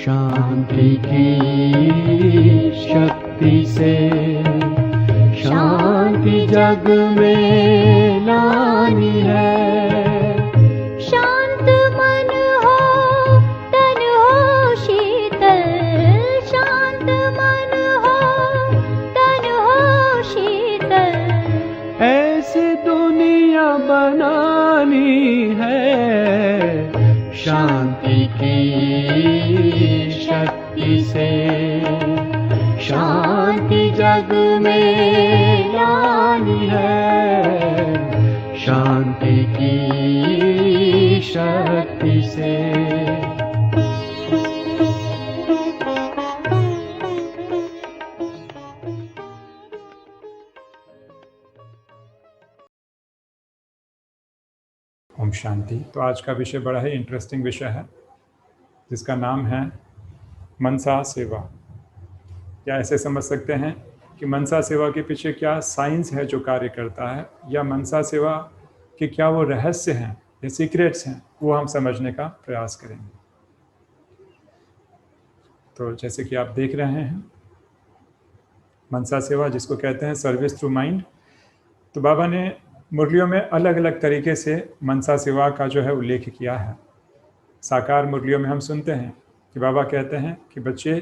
शांति की शक्ति से शांति जग में लानी है। शांत मन हो तन हो शीतल, शांत मन हो तन हो शीतल। ऐसी दुनिया बनानी है शांति की शक्ति से शांति जग में लानी है। शांति की शक्ति से ओम शांति। तो आज का विषय बड़ा ही इंटरेस्टिंग विषय है जिसका नाम है मनसा सेवा। या ऐसे समझ सकते हैं कि मनसा सेवा के पीछे क्या साइंस है जो कार्य करता है, या मनसा सेवा के क्या वो रहस्य हैं या सीक्रेट्स हैं, वो हम समझने का प्रयास करेंगे। तो जैसे कि आप देख रहे हैं मनसा सेवा जिसको कहते हैं सर्विस थ्रू माइंड, तो बाबा ने मुरलियों में अलग अलग तरीके से मनसा सेवा का जो है उल्लेख किया है। साकार मुरलियों में हम सुनते हैं कि बाबा कहते हैं कि बच्चे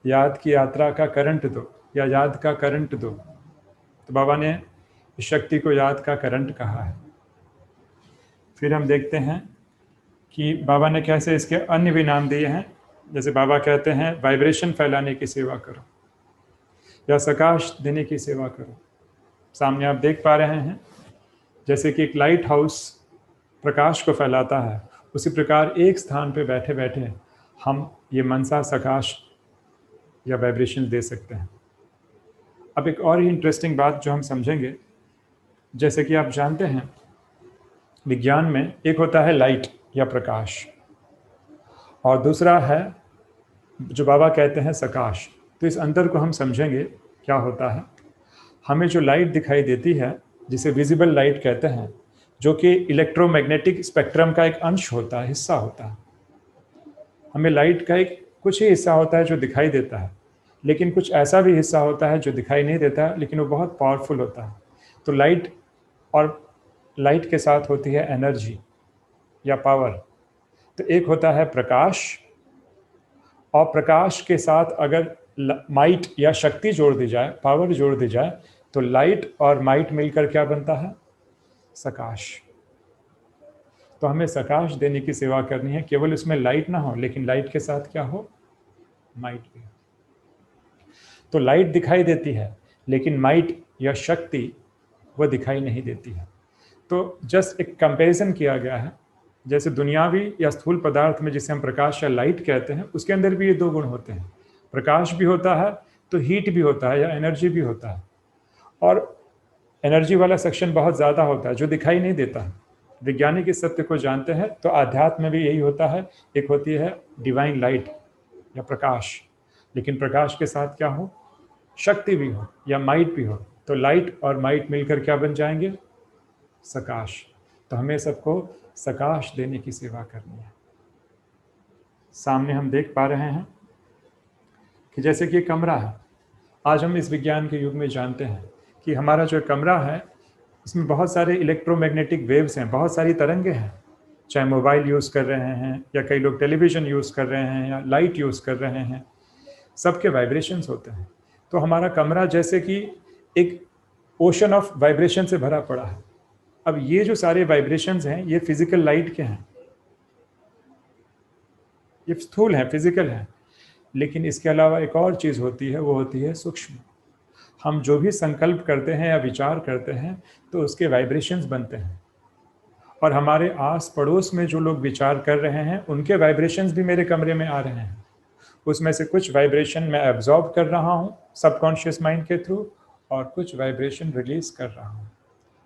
याद की यात्रा का करंट दो या याद का करंट दो। तो बाबा ने इस शक्ति को याद का करंट कहा है। फिर हम देखते हैं कि बाबा ने कैसे इसके अन्य भी नाम दिए हैं। जैसे बाबा कहते हैं वाइब्रेशन फैलाने की सेवा करो या प्रकाश देने की सेवा करो। सामने आप देख पा रहे हैं जैसे कि एक लाइट हाउस प्रकाश को फैलाता है, उसी प्रकार एक स्थान पर बैठे बैठे हम ये मनसा प्रकाश या वाइब्रेशन दे सकते हैं। अब एक और ही इंटरेस्टिंग बात जो हम समझेंगे, जैसे कि आप जानते हैं विज्ञान में एक होता है लाइट या प्रकाश और दूसरा है जो बाबा कहते हैं प्रकाश। तो इस अंतर को हम समझेंगे क्या होता है। हमें जो लाइट दिखाई देती है जिसे विजिबल लाइट कहते हैं, जो कि इलेक्ट्रोमैग्नेटिक स्पेक्ट्रम का एक अंश होता है, हिस्सा होता है। हमें लाइट का एक कुछ ही हिस्सा होता है जो दिखाई देता है, लेकिन कुछ ऐसा भी हिस्सा होता है जो दिखाई नहीं देता है लेकिन वो बहुत पावरफुल होता है। तो लाइट और लाइट के साथ होती है एनर्जी या पावर। तो एक होता है प्रकाश, और प्रकाश के साथ अगर माइट या शक्ति जोड़ दी जाए, पावर जोड़ दी जाए, तो लाइट और माइट मिलकर क्या बनता है? प्रकाश। तो हमें प्रकाश देने की सेवा करनी है। केवल उसमें लाइट ना हो लेकिन लाइट के साथ क्या हो? माइट भी हो। तो लाइट दिखाई देती है लेकिन माइट या शक्ति वो दिखाई नहीं देती है। तो जस्ट एक कंपैरिजन किया गया है, जैसे दुनियावी या स्थूल पदार्थ में जिसे हम प्रकाश या लाइट कहते हैं, उसके अंदर भी ये दो गुण होते हैं। प्रकाश भी होता है तो हीट भी होता है या एनर्जी भी होता है, और एनर्जी वाला सेक्शन बहुत ज़्यादा होता है जो दिखाई नहीं देता है। वैज्ञानिक इस सत्य को जानते हैं। तो आध्यात्म में भी यही होता है। एक होती है डिवाइन लाइट या प्रकाश, लेकिन प्रकाश के साथ क्या हो? शक्ति भी हो या माइट भी हो। तो लाइट और माइट मिलकर क्या बन जाएंगे? प्रकाश। तो हमें सबको प्रकाश देने की सेवा करनी है। सामने हम देख पा रहे हैं कि जैसे कि कमरा है, आज हम इस विज्ञान के युग में जानते हैं कि हमारा जो कमरा है इसमें बहुत सारे इलेक्ट्रोमैग्नेटिक वेव्स हैं, बहुत सारी तरंगे हैं। चाहे मोबाइल यूज़ कर रहे हैं या कई लोग टेलीविज़न यूज़ कर रहे हैं या लाइट यूज़ कर रहे हैं, सबके वाइब्रेशंस होते हैं। तो हमारा कमरा जैसे कि एक ओशन ऑफ वाइब्रेशन से भरा पड़ा है। अब ये जो सारे वाइब्रेशंस हैं ये फिजिकल लाइट के हैं, ये स्थूल हैं, फिजिकल हैं। लेकिन इसके अलावा एक और चीज़ होती है, वो होती है सूक्ष्म। हम जो भी संकल्प करते हैं या विचार करते हैं तो उसके वाइब्रेशंस बनते हैं, और हमारे आस पड़ोस में जो लोग विचार कर रहे हैं उनके वाइब्रेशंस भी मेरे कमरे में आ रहे हैं। उसमें से कुछ वाइब्रेशन मैं एब्जॉर्ब कर रहा हूँ सबकॉन्शियस माइंड के थ्रू, और कुछ वाइब्रेशन रिलीज कर रहा हूँ।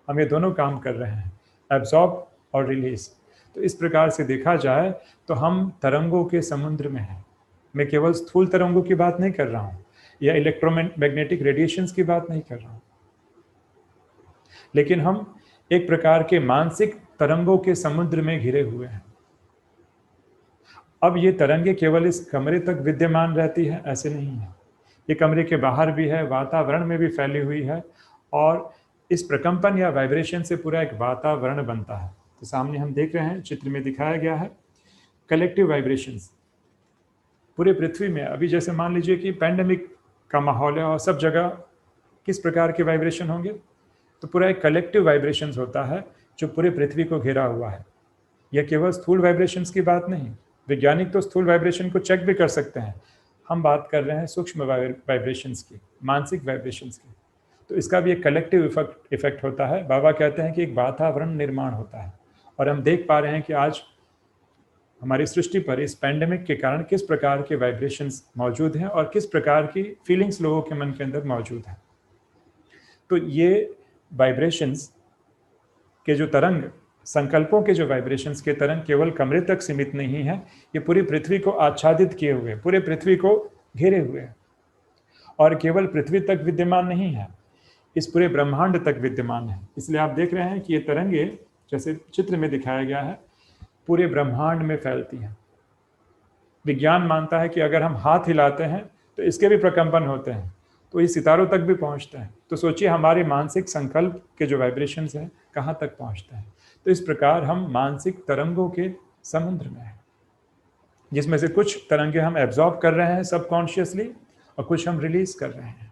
हम ये दोनों काम कर रहे हैं, एब्जॉर्ब और रिलीज। तो इस प्रकार से देखा जाए तो हम तरंगों के समुद्र में हैं। मैं केवल स्थूल तरंगों की बात नहीं कर रहा हूँ या इलेक्ट्रोमैग्नेटिक रेडिएशंस की बात नहीं कर रहा हूँ, लेकिन हम एक प्रकार के मानसिक तरंगों के समुद्र में घिरे हुए हैं। अब ये तरंगे केवल इस कमरे तक विद्यमान रहती है ऐसे नहीं है, ये कमरे के बाहर भी है, वातावरण में भी फैली हुई है, और इस प्रकंपन या वाइब्रेशन से पूरा एक वातावरण बनता है। तो सामने हम देख रहे हैं, चित्र में दिखाया गया है कलेक्टिव वाइब्रेशंस पूरे पृथ्वी में। अभी जैसे मान लीजिए कि पैंडेमिक का माहौल है और सब जगह किस प्रकार के वाइब्रेशन होंगे, तो पूरा एक कलेक्टिव वाइब्रेशंस होता है जो पूरे पृथ्वी को घेरा हुआ है। यह केवल स्थूल वाइब्रेशंस की बात नहीं, वैज्ञानिक तो स्थूल वाइब्रेशन को चेक भी कर सकते हैं, हम बात कर रहे हैं सूक्ष्म वाइब्रेशंस की, मानसिक वाइब्रेशंस की। तो इसका भी एक कलेक्टिव इफेक्ट होता है। बाबा कहते हैं कि एक वातावरण निर्माण होता है, और हम देख पा रहे हैं कि आज हमारी सृष्टि पर इस पैंडेमिक के कारण किस प्रकार के वाइब्रेशंस मौजूद हैं और किस प्रकार की फीलिंग्स लोगों के मन के अंदर मौजूद हैं। तो ये वाइब्रेशंस के जो तरंग, संकल्पों के जो वाइब्रेशंस के तरंग केवल कमरे तक सीमित नहीं है, ये पूरी पृथ्वी को आच्छादित किए हुए, पूरे पृथ्वी को घेरे हुए हैं, और केवल पृथ्वी तक विद्यमान नहीं है, इस पूरे ब्रह्मांड तक विद्यमान है। इसलिए आप देख रहे हैं कि ये तरंगे जैसे चित्र में दिखाया गया है पूरे ब्रह्मांड में फैलती हैं। विज्ञान मानता है कि अगर हम हाथ हिलाते हैं तो इसके भी प्रकंपन होते हैं, तो ये सितारों तक भी पहुंचते हैं। तो सोचिए हमारे मानसिक संकल्प के जो वाइब्रेशंस हैं कहाँ तक पहुंचते हैं। तो इस प्रकार हम मानसिक तरंगों के समुद्र में हैं, जिसमें से कुछ तरंगे हम एब्जॉर्ब कर रहे हैं सबकॉन्शियसली और कुछ हम रिलीज कर रहे हैं।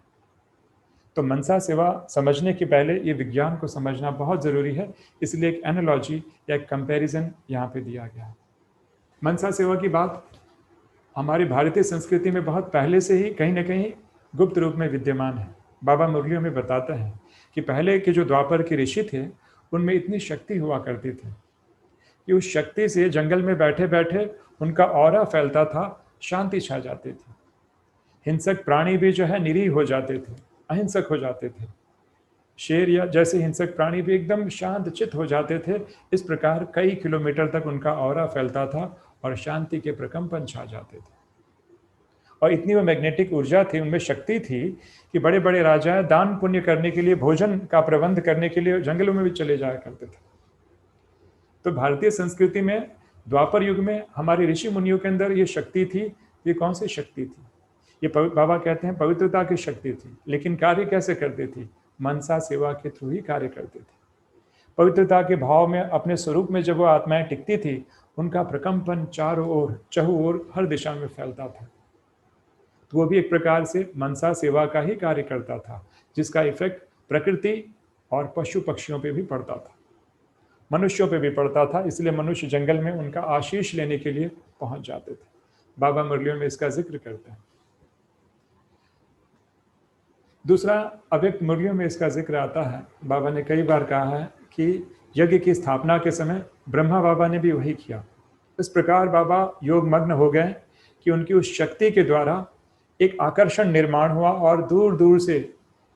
तो मनसा सेवा समझने के पहले ये विज्ञान को समझना बहुत ज़रूरी है, इसलिए एक एनालॉजी या एक कंपैरिजन यहाँ पे दिया गया है। मनसा सेवा की बात हमारी भारतीय संस्कृति में बहुत पहले से ही कहीं ना कहीं गुप्त रूप में विद्यमान है। बाबा मुरलियों में बताते हैं कि पहले के जो द्वापर के ऋषि थे उनमें इतनी शक्ति हुआ करती थी कि उस शक्ति से जंगल में बैठे बैठे उनका ऑरा फैलता था, शांति छा जाती थी। हिंसक प्राणी भी जो है निरीह हो जाते थे, अहिंसक हो जाते थे। शेर या जैसे हिंसक प्राणी भी एकदम शांत चित्त हो जाते थे। इस प्रकार कई किलोमीटर तक उनका ऑरा फैलता था और शांति के प्रकंपन छा जाते थे। और इतनी वो मैग्नेटिक ऊर्जा थी, उनमें शक्ति थी कि बड़े बड़े राजा दान पुण्य करने के लिए, भोजन का प्रबंध करने के लिए जंगलों में भी चले जाया करते थे। तो भारतीय संस्कृति में द्वापर युग में हमारे ऋषि मुनियों के अंदर ये शक्ति थी। ये कौन सी शक्ति थी? ये बाबा कहते हैं पवित्रता की शक्ति थी। लेकिन कार्य कैसे करती थी? मनसा सेवा के थ्रू ही कार्य करती थी। पवित्रता के भाव में अपने स्वरूप में जब वो आत्माएं टिकती थी, उनका प्रकंपन चारों ओर, चहु ओर, हर दिशा में फैलता था। तो वो भी एक प्रकार से मनसा सेवा का ही कार्य करता था, जिसका इफेक्ट प्रकृति और पशु पक्षियों पे भी पड़ता था, मनुष्यों पे भी पड़ता था। इसलिए मनुष्य जंगल में उनका आशीष लेने के लिए पहुंच जाते थे। बाबा मुरलियों में इसका जिक्र करते हैं। दूसरा, अव्यक्त मुरलियों में इसका जिक्र आता है। बाबा ने कई बार कहा है कि यज्ञ की स्थापना के समय ब्रह्मा बाबा ने भी वही किया। इस प्रकार बाबा योग मग्न हो गए कि उनकी उस शक्ति के द्वारा एक आकर्षण निर्माण हुआ और दूर दूर से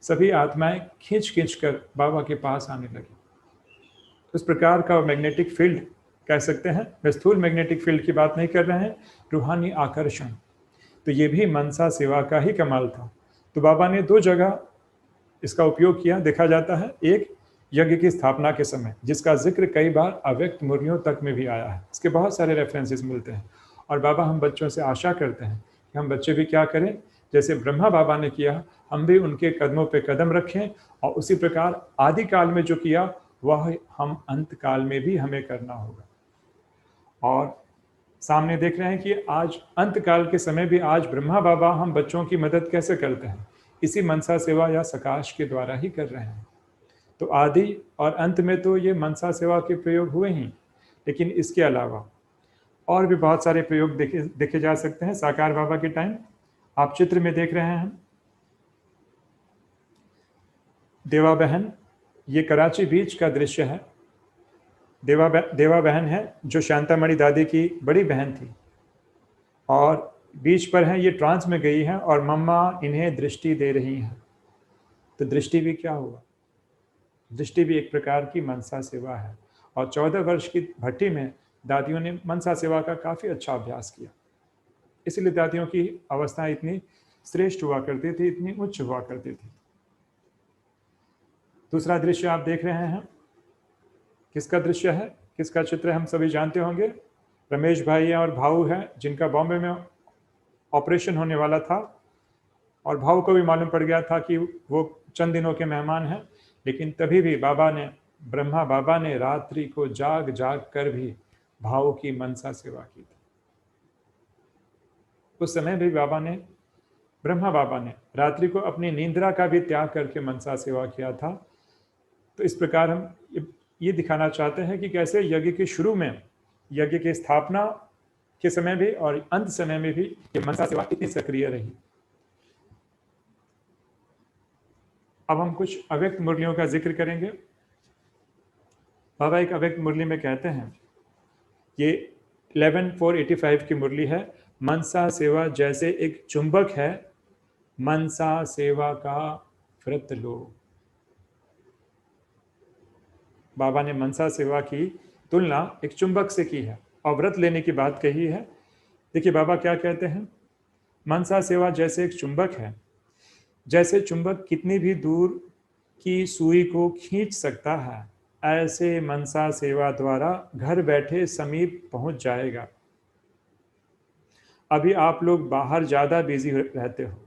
सभी आत्माएं खींच खींच कर बाबा के पास आने लगी। इस प्रकार का मैग्नेटिक फील्ड कह सकते हैं। मैं स्थूल मैग्नेटिक फील्ड की बात नहीं कर रहे हैं, रूहानी आकर्षण। तो ये भी मनसा सेवा का ही कमाल था। तो बाबा ने दो जगह इसका उपयोग किया, देखा जाता है। एक यज्ञ की स्थापना के समय, जिसका जिक्र कई बार अव्यक्त मुरलियों तक में भी आया है। इसके बहुत सारे रेफरेंसेस मिलते हैं। और बाबा हम बच्चों से आशा करते हैं कि हम बच्चे भी क्या करें, जैसे ब्रह्मा बाबा ने किया, हम भी उनके कदमों पे कदम रखें, और उसी प्रकार आदि काल में जो किया वह हम अंत काल में भी हमें करना होगा। और सामने देख रहे हैं कि आज अंत काल के समय भी आज ब्रह्मा बाबा हम बच्चों की मदद कैसे करते हैं? इसी मनसा सेवा या सकाश के द्वारा ही कर रहे हैं। तो आदि और अंत में तो ये मनसा सेवा के प्रयोग हुए ही, लेकिन इसके अलावा और भी बहुत सारे प्रयोग देखे जा सकते हैं। साकार बाबा के टाइम आप चित्र में देख रहे हैं देवा बहन, ये कराची बीच का दृश्य है। देवा बहन है जो शांतामणि दादी की बड़ी बहन थी, और बीच पर है, ये ट्रांस में गई है और मम्मा इन्हें दृष्टि दे रही हैं। तो दृष्टि भी क्या हुआ? दृष्टि भी एक प्रकार की मनसा सेवा है। और 14 वर्ष की भट्टी में दादियों ने मनसा सेवा का काफ़ी अच्छा अभ्यास किया। इसलिए दादियों की अवस्था इतनी श्रेष्ठ हुआ करती थी, इतनी उच्च हुआ करती थी। दूसरा दृश्य आप देख रहे हैं, किसका दृश्य है, किसका चित्र है? हम सभी जानते होंगे, रमेश भाई हैं और भाऊ हैं, जिनका बॉम्बे में ऑपरेशन होने वाला था, और भाऊ को भी मालूम पड़ गया था कि वो चंद दिनों के मेहमान हैं, लेकिन तभी भी ब्रह्मा बाबा ने रात्रि को जाग जाग कर भी भाऊ की मनसा सेवा की थी। उस समय भी ब्रह्मा बाबा ने रात्रि को अपनी निंद्रा का भी त्याग करके मनसा सेवा किया था। तो इस प्रकार हम ये दिखाना चाहते हैं कि कैसे यज्ञ के शुरू में, यज्ञ की स्थापना के समय भी और अंत समय में भी ये मनसा सेवा कितनी सक्रिय रही। अब हम कुछ अव्यक्त मुरलियों का जिक्र करेंगे। बाबा एक अव्यक्त मुरली में कहते हैं, ये 11/4/85 की मुरली है, मनसा सेवा जैसे एक चुंबक है, मनसा सेवा का व्रत लो। बाबा ने मनसा सेवा की तुलना एक चुंबक से की है और व्रत लेने की बात कही है। देखिए बाबा क्या कहते हैं, मनसा सेवा जैसे एक चुंबक है, जैसे चुंबक कितनी भी दूर की सुई को खींच सकता है, ऐसे मनसा सेवा द्वारा घर बैठे समीप पहुंच जाएगा। अभी आप लोग बाहर ज़्यादा बिजी रहते हो,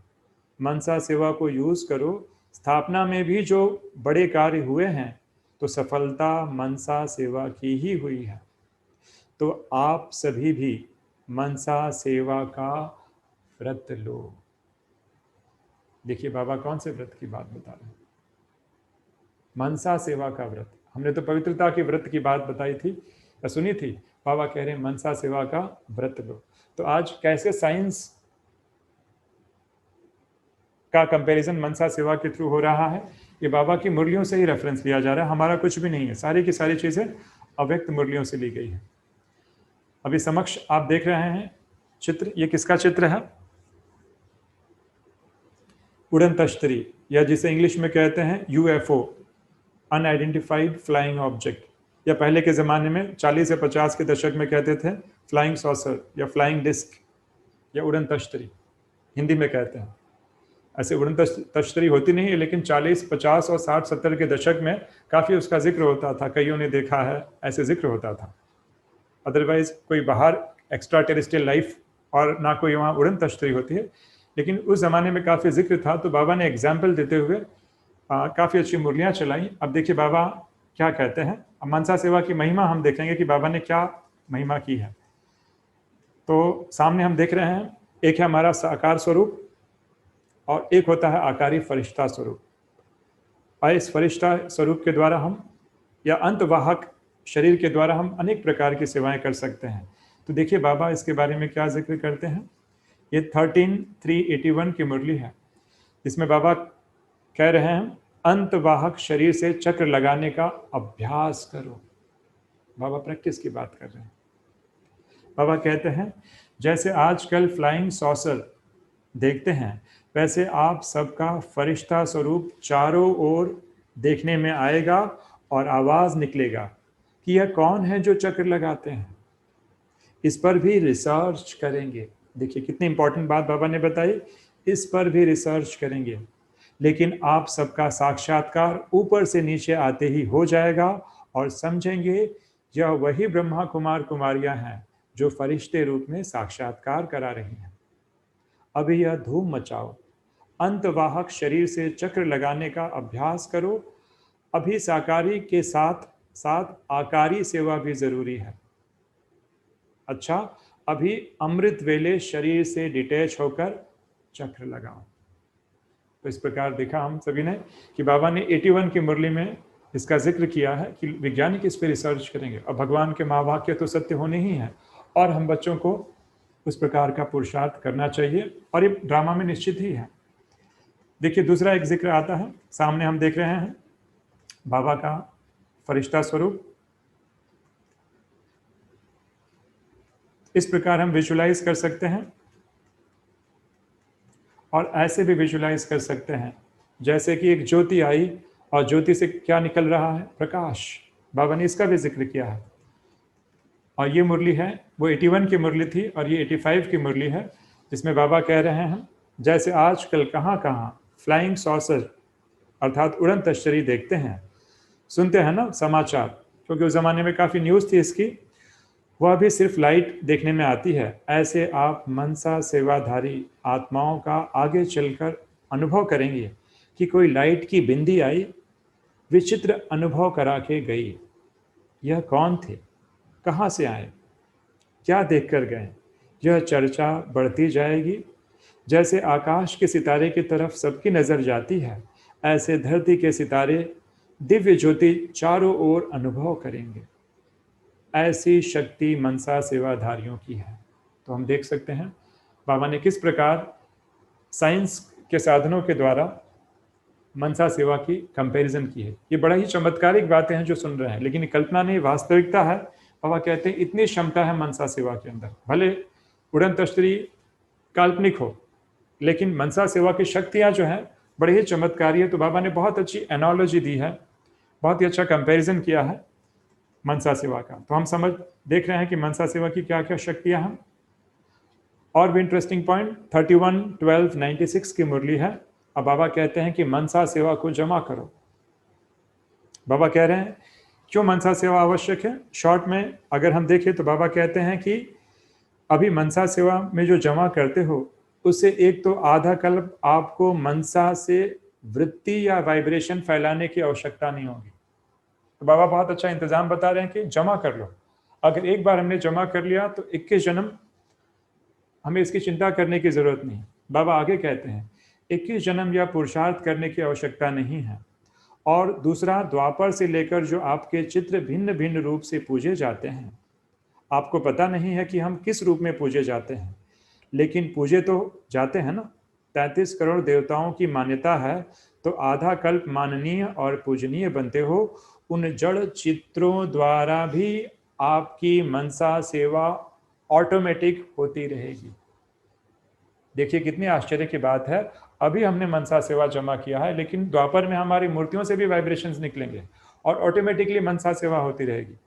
मनसा सेवा को यूज़ करो। स्थापना में भी जो बड़े कार्य हुए हैं तो सफलता मनसा सेवा की ही हुई है। तो आप सभी भी मनसा सेवा का व्रत लो। देखिए बाबा कौन से व्रत की बात बता रहे हैं, मनसा सेवा का व्रत। हमने तो पवित्रता के व्रत की बात बताई थी या सुनी थी, बाबा कह रहे हैं मनसा सेवा का व्रत लो। तो आज कैसे साइंस का कंपैरिजन मनसा सेवा के थ्रू हो रहा है, ये बाबा की मुरलियों से ही रेफरेंस लिया जा रहा है, हमारा कुछ भी नहीं है, सारी की सारी चीज़ें अव्यक्त मुरलियों से ली गई है। अभी समक्ष आप देख रहे हैं चित्र, ये किसका चित्र है, उड़न तश्तरी, या जिसे इंग्लिश में कहते हैं यूएफओ, अनआइडेंटिफाइड फ्लाइंग ऑब्जेक्ट, या पहले के ज़माने में 40 या 50 के दशक में कहते थे फ्लाइंग सॉसर या फ्लाइंग डिस्क या उड़न तश्तरी, हिंदी में कहते हैं। ऐसे उड़न तश्तरी होती नहीं है, लेकिन 40, 50 और 60, 70 के दशक में काफ़ी उसका जिक्र होता था, कईयों ने देखा है, ऐसे जिक्र होता था। अदरवाइज कोई बाहर एक्स्ट्रा टेरेस्ट्रियल लाइफ और ना कोई वहाँ उड़न तश्तरी होती है, लेकिन उस ज़माने में काफ़ी जिक्र था। तो बाबा ने एग्जाम्पल देते हुए काफ़ी अच्छी मुरलियाँ चलाई। अब देखिए बाबा क्या कहते हैं, अब मनसा सेवा की महिमा हम देखेंगे कि बाबा ने क्या महिमा की है। तो सामने हम देख रहे हैं, एक है हमारा साकार स्वरूप और एक होता है आकारी फरिश्ता स्वरूप। और इस फरिश्ता स्वरूप के द्वारा हम, या अंतवाहक शरीर के द्वारा हम अनेक प्रकार की सेवाएं कर सकते हैं। तो देखिए बाबा इसके बारे में क्या जिक्र करते हैं। ये 13/3/81 की मुरली है, जिसमें बाबा कह रहे हैं, अंतवाहक शरीर से चक्र लगाने का अभ्यास करो। बाबा प्रैक्टिस की बात कर रहे हैं। बाबा कहते हैं, जैसे आजकल फ्लाइंग सॉसर देखते हैं, वैसे आप सबका फरिश्ता स्वरूप चारों ओर देखने में आएगा और आवाज़ निकलेगा कि यह कौन है जो चक्र लगाते हैं। इस पर भी रिसर्च करेंगे। देखिए कितनी इंपॉर्टेंट बात बाबा ने बताई, इस पर भी रिसर्च करेंगे, लेकिन आप सबका साक्षात्कार ऊपर से नीचे आते ही हो जाएगा और समझेंगे यह वही ब्रह्मा कुमार कुमारियां हैं जो फरिश्ते रूप में साक्षात्कार करा रही हैं। अभी यह धूम मचाओ, अंतवाहक शरीर से चक्र लगाने का अभ्यास करो। अभी साकारी के साथ साथ आकारी सेवा भी जरूरी है। अच्छा, अभी अमृत वेले शरीर से डिटैच होकर चक्र लगाओ। तो इस प्रकार देखा हम सभी ने कि बाबा ने 81 की मुरली में इसका जिक्र किया है कि वैज्ञानिक इस पर रिसर्च करेंगे। और भगवान के महावाक्य तो सत्य होने ही हैं, और हम बच्चों को उस प्रकार का पुरुषार्थ करना चाहिए, और ये ड्रामा में निश्चित ही है। देखिए दूसरा एक जिक्र आता है, सामने हम देख रहे हैं बाबा का फरिश्ता स्वरूप। इस प्रकार हम विजुलाइज कर सकते हैं, और ऐसे भी विजुलाइज कर सकते हैं जैसे कि एक ज्योति आई और ज्योति से क्या निकल रहा है, प्रकाश। बाबा ने इसका भी जिक्र किया है। और ये मुरली है, वो 81 की मुरली थी, और ये 85 की मुरली है, जिसमें बाबा कह रहे हैं, जैसे आजकल कहाँ कहाँ फ्लाइंग सॉसर अर्थात उड़न तश्तरी देखते हैं, सुनते हैं ना समाचार, क्योंकि उस ज़माने में काफ़ी न्यूज़ थी इसकी। वह भी सिर्फ लाइट देखने में आती है। ऐसे आप मनसा सेवाधारी आत्माओं का आगे चलकर अनुभव करेंगे कि कोई लाइट की बिंदी आई, विचित्र अनुभव करा के गई। यह कौन थे, कहाँ से आए, क्या देखकर गए? यह चर्चा बढ़ती जाएगी। जैसे आकाश के सितारे की तरफ सबकी नजर जाती है, ऐसे धरती के सितारे दिव्य ज्योति चारों ओर अनुभव करेंगे। ऐसी शक्ति मनसा सेवाधारियों की है। तो हम देख सकते हैं बाबा ने किस प्रकार साइंस के साधनों के द्वारा मनसा सेवा की कंपैरिजन की है। ये बड़ा ही चमत्कारिक बातें हैं जो सुन रहे हैं, लेकिन कल्पना नहीं, वास्तविकता है। बाबा कहते हैं इतनी क्षमता है मनसा सेवा के अंदर। भले उड़न तश्तरी काल्पनिक हो, लेकिन मनसा सेवा की शक्तियाँ जो हैं बड़ी ही चमत्कारी है। तो बाबा ने बहुत अच्छी एनालॉजी दी है, बहुत ही अच्छा कंपैरिजन किया है मनसा सेवा का। तो हम समझ देख रहे हैं कि मनसा सेवा की क्या क्या शक्तियाँ हैं। और भी इंटरेस्टिंग पॉइंट 31-12-96 की मुरली है। अब बाबा कहते हैं कि मनसा सेवा को जमा करो। बाबा कह रहे हैं क्यों मनसा सेवा आवश्यक है। शॉर्ट में अगर हम देखें तो बाबा कहते हैं कि अभी मनसा सेवा में जो जमा करते हो उससे एक तो आधा कल्प आपको मनसा से वृत्ति या वाइब्रेशन फैलाने की आवश्यकता नहीं होगी। तो बाबा बहुत अच्छा इंतजाम बता रहे हैं कि जमा कर लो। अगर एक बार हमने जमा कर लिया तो 21 जन्म हमें इसकी चिंता करने की जरूरत नहीं। बाबा आगे कहते हैं 21 जन्म या पुरुषार्थ करने की आवश्यकता नहीं है। और दूसरा, द्वापर से लेकर जो आपके चित्र भिन्न भिन्न रूप से पूजे जाते हैं, आपको पता नहीं है कि हम किस रूप में पूजे जाते हैं, लेकिन पूजे तो जाते हैं ना। 33 करोड़ देवताओं की मान्यता है, तो आधा कल्प माननीय और पूजनीय बनते हो। उन जड़ चित्रों द्वारा भी आपकी मनसा सेवा ऑटोमेटिक होती रहेगी। देखिए कितनी आश्चर्य की बात है। अभी हमने मनसा सेवा जमा किया है, लेकिन द्वापर में हमारी मूर्तियों से भी वाइब्रेशंस निकलेंगे और ऑटोमेटिकली मनसा सेवा होती रहेगी।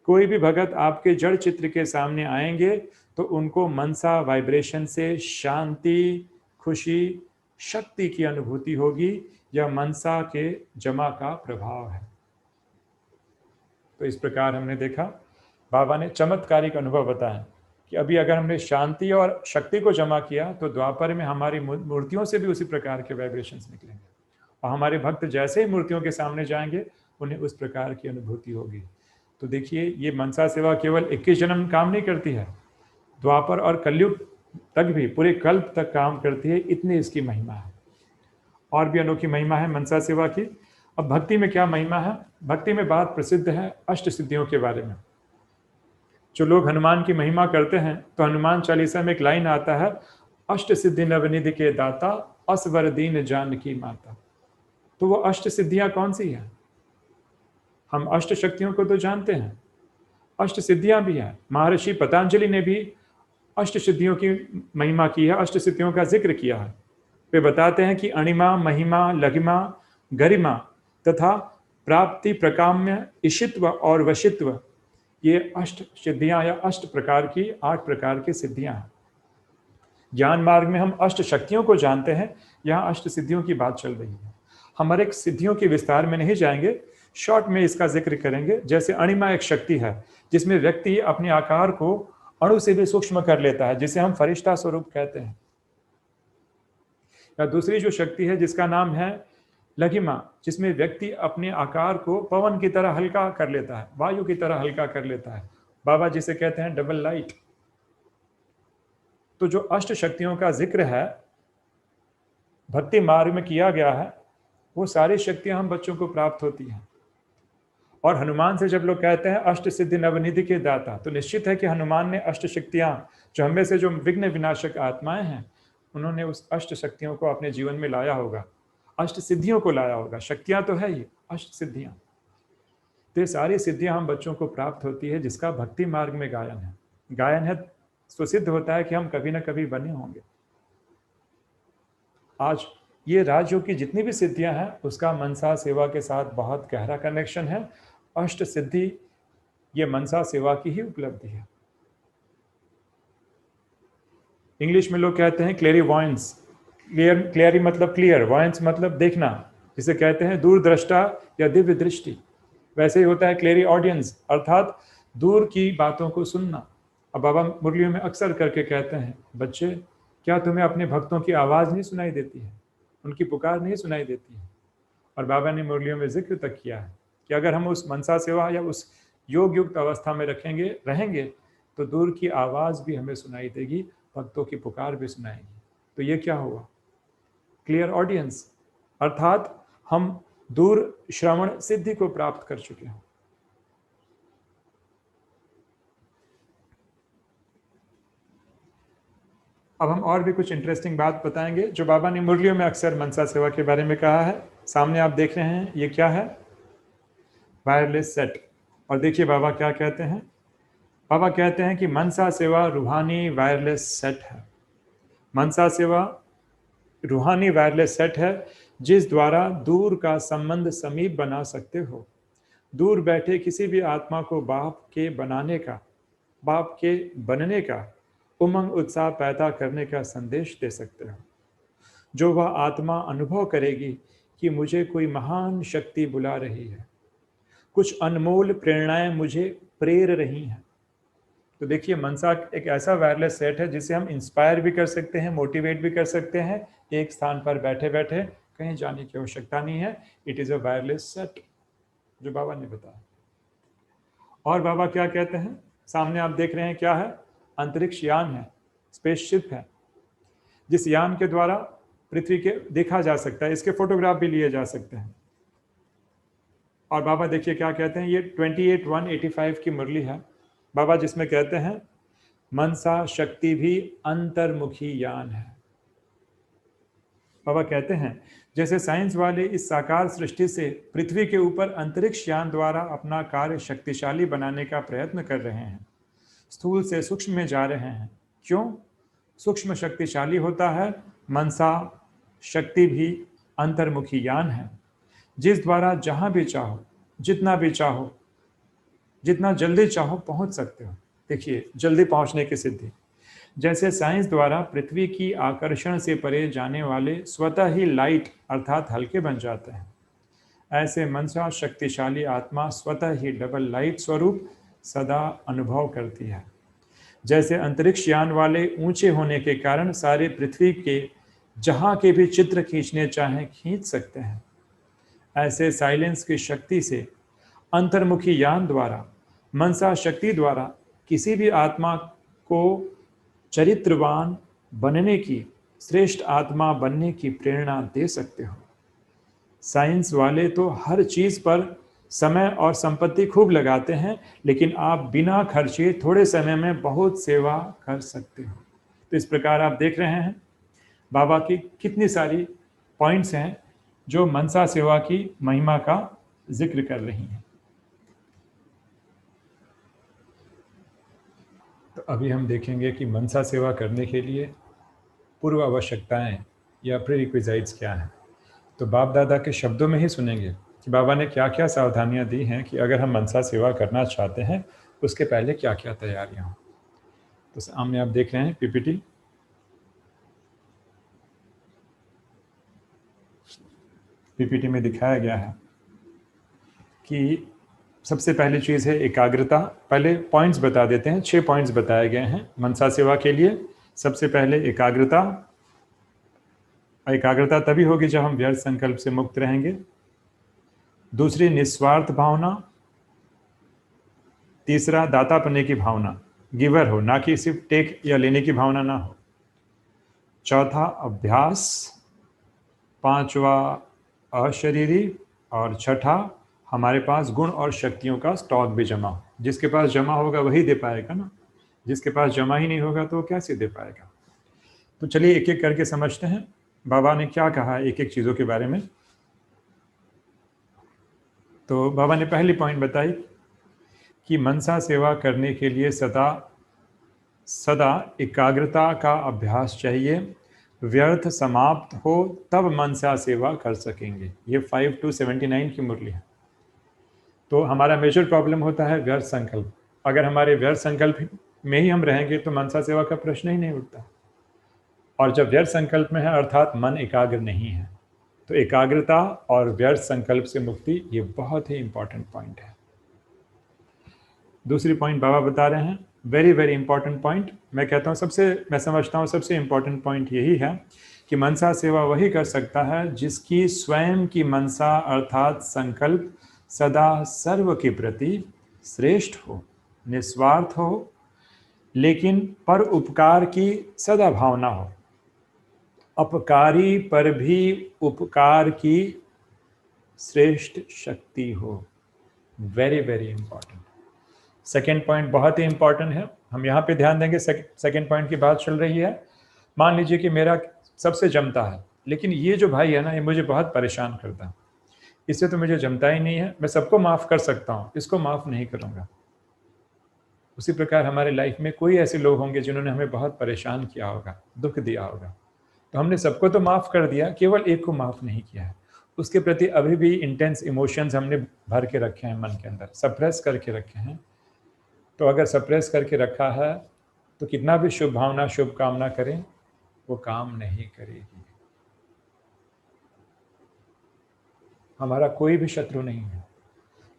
कोई भी भगत आपके जड़ चित्र के सामने आएंगे तो उनको मनसा वाइब्रेशन से शांति, खुशी, शक्ति की अनुभूति होगी। यह मनसा के जमा का प्रभाव है। तो इस प्रकार हमने देखा बाबा ने चमत्कारिक अनुभव बताया कि अभी अगर हमने शांति और शक्ति को जमा किया तो द्वापर में हमारी मूर्तियों से भी उसी प्रकार के वाइब्रेशंस निकलेंगे और हमारे भक्त जैसे ही मूर्तियों के सामने जाएंगे उन्हें उस प्रकार की अनुभूति होगी। तो देखिए ये मनसा सेवा केवल 21 जन्म काम नहीं करती है, द्वापर और कलयुग तक भी, पूरे कल्प तक काम करती है। इतनी इसकी महिमा है। और भी अनोखी महिमा है मनसा सेवा की। अब भक्ति में क्या महिमा है? भक्ति में बात प्रसिद्ध है अष्ट सिद्धियों के बारे में। जो लोग हनुमान की महिमा करते हैं तो हनुमान चालीसा में एक लाइन आता है, अष्ट सिद्धि नवनिधि के दाता, असवर दीन जानकी माता। तो वो अष्ट सिद्धियां कौन सी हैं? हम अष्ट शक्तियों को तो जानते हैं, अष्ट सिद्धियां भी हैं। महर्षि पतंजलि ने भी अष्ट सिद्धियों की महिमा की है, अष्ट सिद्धियों का जिक्र किया है। वे बताते हैं कि अणिमा, महिमा, लघिमा, गरिमा तथा प्राप्ति, प्रकाम्य, इशित्व और वशित्व, ये अष्ट सिद्धियां या अष्ट प्रकार की 8 प्रकार की सिद्धियां हैं। ज्ञान मार्ग में हम अष्ट शक्तियों को जानते हैं, यहाँ अष्ट सिद्धियों की बात चल रही है। हम हर एक सिद्धियों के विस्तार में नहीं जाएंगे, शॉर्ट में इसका जिक्र करेंगे। जैसे अणिमा एक शक्ति है जिसमें व्यक्ति अपने आकार को अणु से भी सूक्ष्म कर लेता है, जिसे हम फरिश्ता स्वरूप कहते हैं। या दूसरी जो शक्ति है जिसका नाम है लघिमा, जिसमें व्यक्ति अपने आकार को पवन की तरह हल्का कर लेता है, वायु की तरह हल्का कर लेता है। बाबा जिसे कहते हैं डबल लाइट। तो जो अष्ट शक्तियों का जिक्र है भक्ति मार्ग में किया गया है, वो सारी शक्तियां हम बच्चों को प्राप्त होती हैं। और हनुमान से जब लोग कहते हैं अष्ट सिद्धि नवनिधि के दाता, तो निश्चित है कि हनुमान ने अष्ट शक्तियां, जो हमें से जो विघ्न विनाशक आत्माएं हैं, उन्होंने उस अष्ट शक्तियों को अपने जीवन में लाया होगा, अष्ट सिद्धियों को लाया होगा। शक्तियां तो है ही, अष्ट सिद्धियां। तो ये सारी सिद्धियां हम बच्चों को प्राप्त होती है, जिसका भक्ति मार्ग में गायन है। गायन है तो सिद्ध होता है कि हम कभी ना कभी बने होंगे। आज ये राजयोग की जितनी भी सिद्धियां हैं उसका मनसा सेवा के साथ बहुत गहरा कनेक्शन है। अष्ट सिद्धि ये मनसा सेवा की ही उपलब्धि है। इंग्लिश में लोग कहते हैं क्लेरिवॉयंस। क्लियरी मतलब क्लियर, वॉयंस मतलब देखना, जिसे कहते हैं दूरदृष्टा या दिव्य दृष्टि। वैसे ही होता है क्लेरी ऑडियंस, अर्थात दूर की बातों को सुनना। अब बाबा मुरलियों में अक्सर करके कहते हैं, बच्चे क्या तुम्हें अपने भक्तों की आवाज़ नहीं सुनाई देती है, उनकी पुकार नहीं सुनाई देती है। और बाबा ने मुरलियों में जिक्र तक किया है कि अगर हम उस मनसा सेवा या उस योग युक्त अवस्था में रहेंगे तो दूर की आवाज़ भी हमें सुनाई देगी, भक्तों की पुकार भी सुनाएगी। तो ये क्या हुआ? क्लियर ऑडियंस, अर्थात हम दूर श्रवण सिद्धि को प्राप्त कर चुके हैं। अब हम और भी कुछ इंटरेस्टिंग बात बताएंगे जो बाबा ने मुरलियों में अक्सर मनसा सेवा के बारे में कहा है। सामने आप देख रहे हैं, ये क्या है? Wireless set. और देखिए बाबा क्या कहते हैं। बाबा कहते हैं कि मनसा सेवा रूहानी वायरलेस सेट है। मनसा सेवा रूहानी वायरलेस सेट है जिस द्वारा दूर का संबंध समीप बना सकते हो। दूर बैठे किसी भी आत्मा को बाप के बनने का उमंग उत्साह पैदा करने का संदेश दे सकते हो। जो वह आत्मा अनुभव करेगी कि मुझे कोई महान शक्ति बुला रही है, कुछ अनमोल प्रेरणाएं मुझे प्रेर रही हैं। तो देखिए मनसा एक ऐसा वायरलेस सेट है जिसे हम इंस्पायर भी कर सकते हैं, मोटिवेट भी कर सकते हैं। एक स्थान पर बैठे बैठे, कहीं जाने की आवश्यकता नहीं है। It is a wireless set, जो बाबा ने बताया। और बाबा क्या कहते हैं, सामने आप देख रहे हैं क्या है? अंतरिक्ष यान है, स्पेसशिप है, जिस यान के द्वारा पृथ्वी के देखा जा सकता है, इसके फोटोग्राफ भी लिए जा सकते हैं। और बाबा देखिए क्या कहते हैं, ये 28:185 की मुरली है बाबा, जिसमें कहते हैं मनसा शक्ति भी अंतर्मुखी यान है। बाबा कहते हैं जैसे साइंस वाले इस साकार सृष्टि से पृथ्वी के ऊपर अंतरिक्ष यान द्वारा अपना कार्य शक्तिशाली बनाने का प्रयत्न कर रहे हैं, स्थूल से सूक्ष्म में जा रहे हैं। क्यों? सूक्ष्म शक्तिशाली होता है, मनसा शक्ति भी अंतर्मुखी यान है जिस द्वारा जहां भी चाहो, जितना भी चाहो, जितना जल्दी चाहो पहुंच सकते हो। देखिए जल्दी पहुंचने की सिद्धि। जैसे साइंस द्वारा पृथ्वी की आकर्षण से परे जाने वाले स्वतः ही लाइट अर्थात हल्के बन जाते हैं, ऐसे मनसा शक्तिशाली आत्मा स्वतः ही डबल लाइट स्वरूप सदा अनुभव करती है। जैसे अंतरिक्ष यान वाले ऊंचे होने के कारण सारे पृथ्वी के जहां के भी चित्र खींचने चाहें खींच सकते हैं, ऐसे साइलेंस की शक्ति से अंतर्मुखी यान द्वारा, मनसा शक्ति द्वारा किसी भी आत्मा को चरित्रवान बनने की, श्रेष्ठ आत्मा बनने की प्रेरणा दे सकते हो। साइंस वाले तो हर चीज पर समय और संपत्ति खूब लगाते हैं, लेकिन आप बिना खर्चे थोड़े समय में बहुत सेवा कर सकते हो। तो इस प्रकार आप देख रहे हैं बाबा की कितनी सारी पॉइंट्स हैं जो मनसा सेवा की महिमा का जिक्र कर रही हैं। तो अभी हम देखेंगे कि मनसा सेवा करने के लिए पूर्व आवश्यकताएं या प्रीरिक्विजिट्स क्या हैं। तो बाप दादा के शब्दों में ही सुनेंगे कि बाबा ने क्या क्या सावधानियां दी हैं कि अगर हम मनसा सेवा करना चाहते हैं उसके पहले क्या क्या तैयारियां हों। तो सामने आप देख रहे हैं पीपीटी। पीपीटी में दिखाया गया है कि सबसे पहली चीज़ है एकाग्रता। पहले पॉइंट्स बता देते हैं, 6 पॉइंट्स बताए गए हैं मनसा सेवा के लिए। सबसे पहले एकाग्रता। एकाग्रता तभी होगी जब हम व्यर्थ संकल्प से मुक्त रहेंगे। दूसरी निस्वार्थ भावना। तीसरा दातापने की भावना, गिवर हो, ना कि सिर्फ टेक या लेने की भावना ना हो। चौथा अभ्यास। पांचवा अशरीरी। और छठा हमारे पास गुण और शक्तियों का स्टॉक भी जमा हो। जिसके पास जमा होगा वही दे पाएगा ना, जिसके पास जमा ही नहीं होगा तो वो कैसे दे पाएगा। तो चलिए एक एक करके समझते हैं बाबा ने क्या कहा एक एक चीज़ों के बारे में। तो बाबा ने पहली पॉइंट बताई कि मनसा सेवा करने के लिए सदा एकाग्रता का अभ्यास चाहिए। व्यर्थ समाप्त हो तब मनसा सेवा कर सकेंगे। ये 5-79 की मुरली है। तो हमारा मेजर प्रॉब्लम होता है व्यर्थ संकल्प। अगर हमारे व्यर्थ संकल्प में ही हम रहेंगे तो मनसा सेवा का प्रश्न ही नहीं उठता। और जब व्यर्थ संकल्प में है अर्थात मन एकाग्र नहीं है, तो एकाग्रता और व्यर्थ संकल्प से मुक्ति ये बहुत ही इंपॉर्टेंट पॉइंट है। दूसरी पॉइंट बाबा बता रहे हैं, वेरी वेरी इंपॉर्टेंट पॉइंट। मैं कहता हूँ मैं समझता हूँ सबसे इंपॉर्टेंट पॉइंट यही है कि मनसा सेवा वही कर सकता है जिसकी स्वयं की मनसा अर्थात संकल्प सदा सर्व के प्रति श्रेष्ठ हो, निस्वार्थ हो, लेकिन पर उपकार की सदा भावना हो, अपकारी पर भी उपकार की श्रेष्ठ शक्ति हो। Very very important. Second point बहुत ही इंपॉर्टेंट है, हम यहाँ पे ध्यान देंगे। सेकेंड पॉइंट की बात चल रही है, मान लीजिए कि मेरा सबसे जमता है, लेकिन ये जो भाई है ना, ये मुझे बहुत परेशान करता है, इससे तो मुझे जमता ही नहीं है, मैं सबको माफ़ कर सकता हूँ, इसको माफ़ नहीं करूँगा। उसी प्रकार हमारे लाइफ में कोई ऐसे लोग होंगे जिन्होंने हमें बहुत परेशान किया होगा, दुख दिया होगा, तो हमने सबको तो माफ़ कर दिया, केवल एक को माफ़ नहीं किया है। उसके प्रति अभी भी इंटेंस इमोशंस हमने भर के रखे हैं, मन के अंदर सप्रेस करके रखे हैं। तो अगर सप्रेस करके रखा है तो कितना भी शुभ भावना शुभ कामना करें, वो काम नहीं करेगी। हमारा कोई भी शत्रु नहीं है,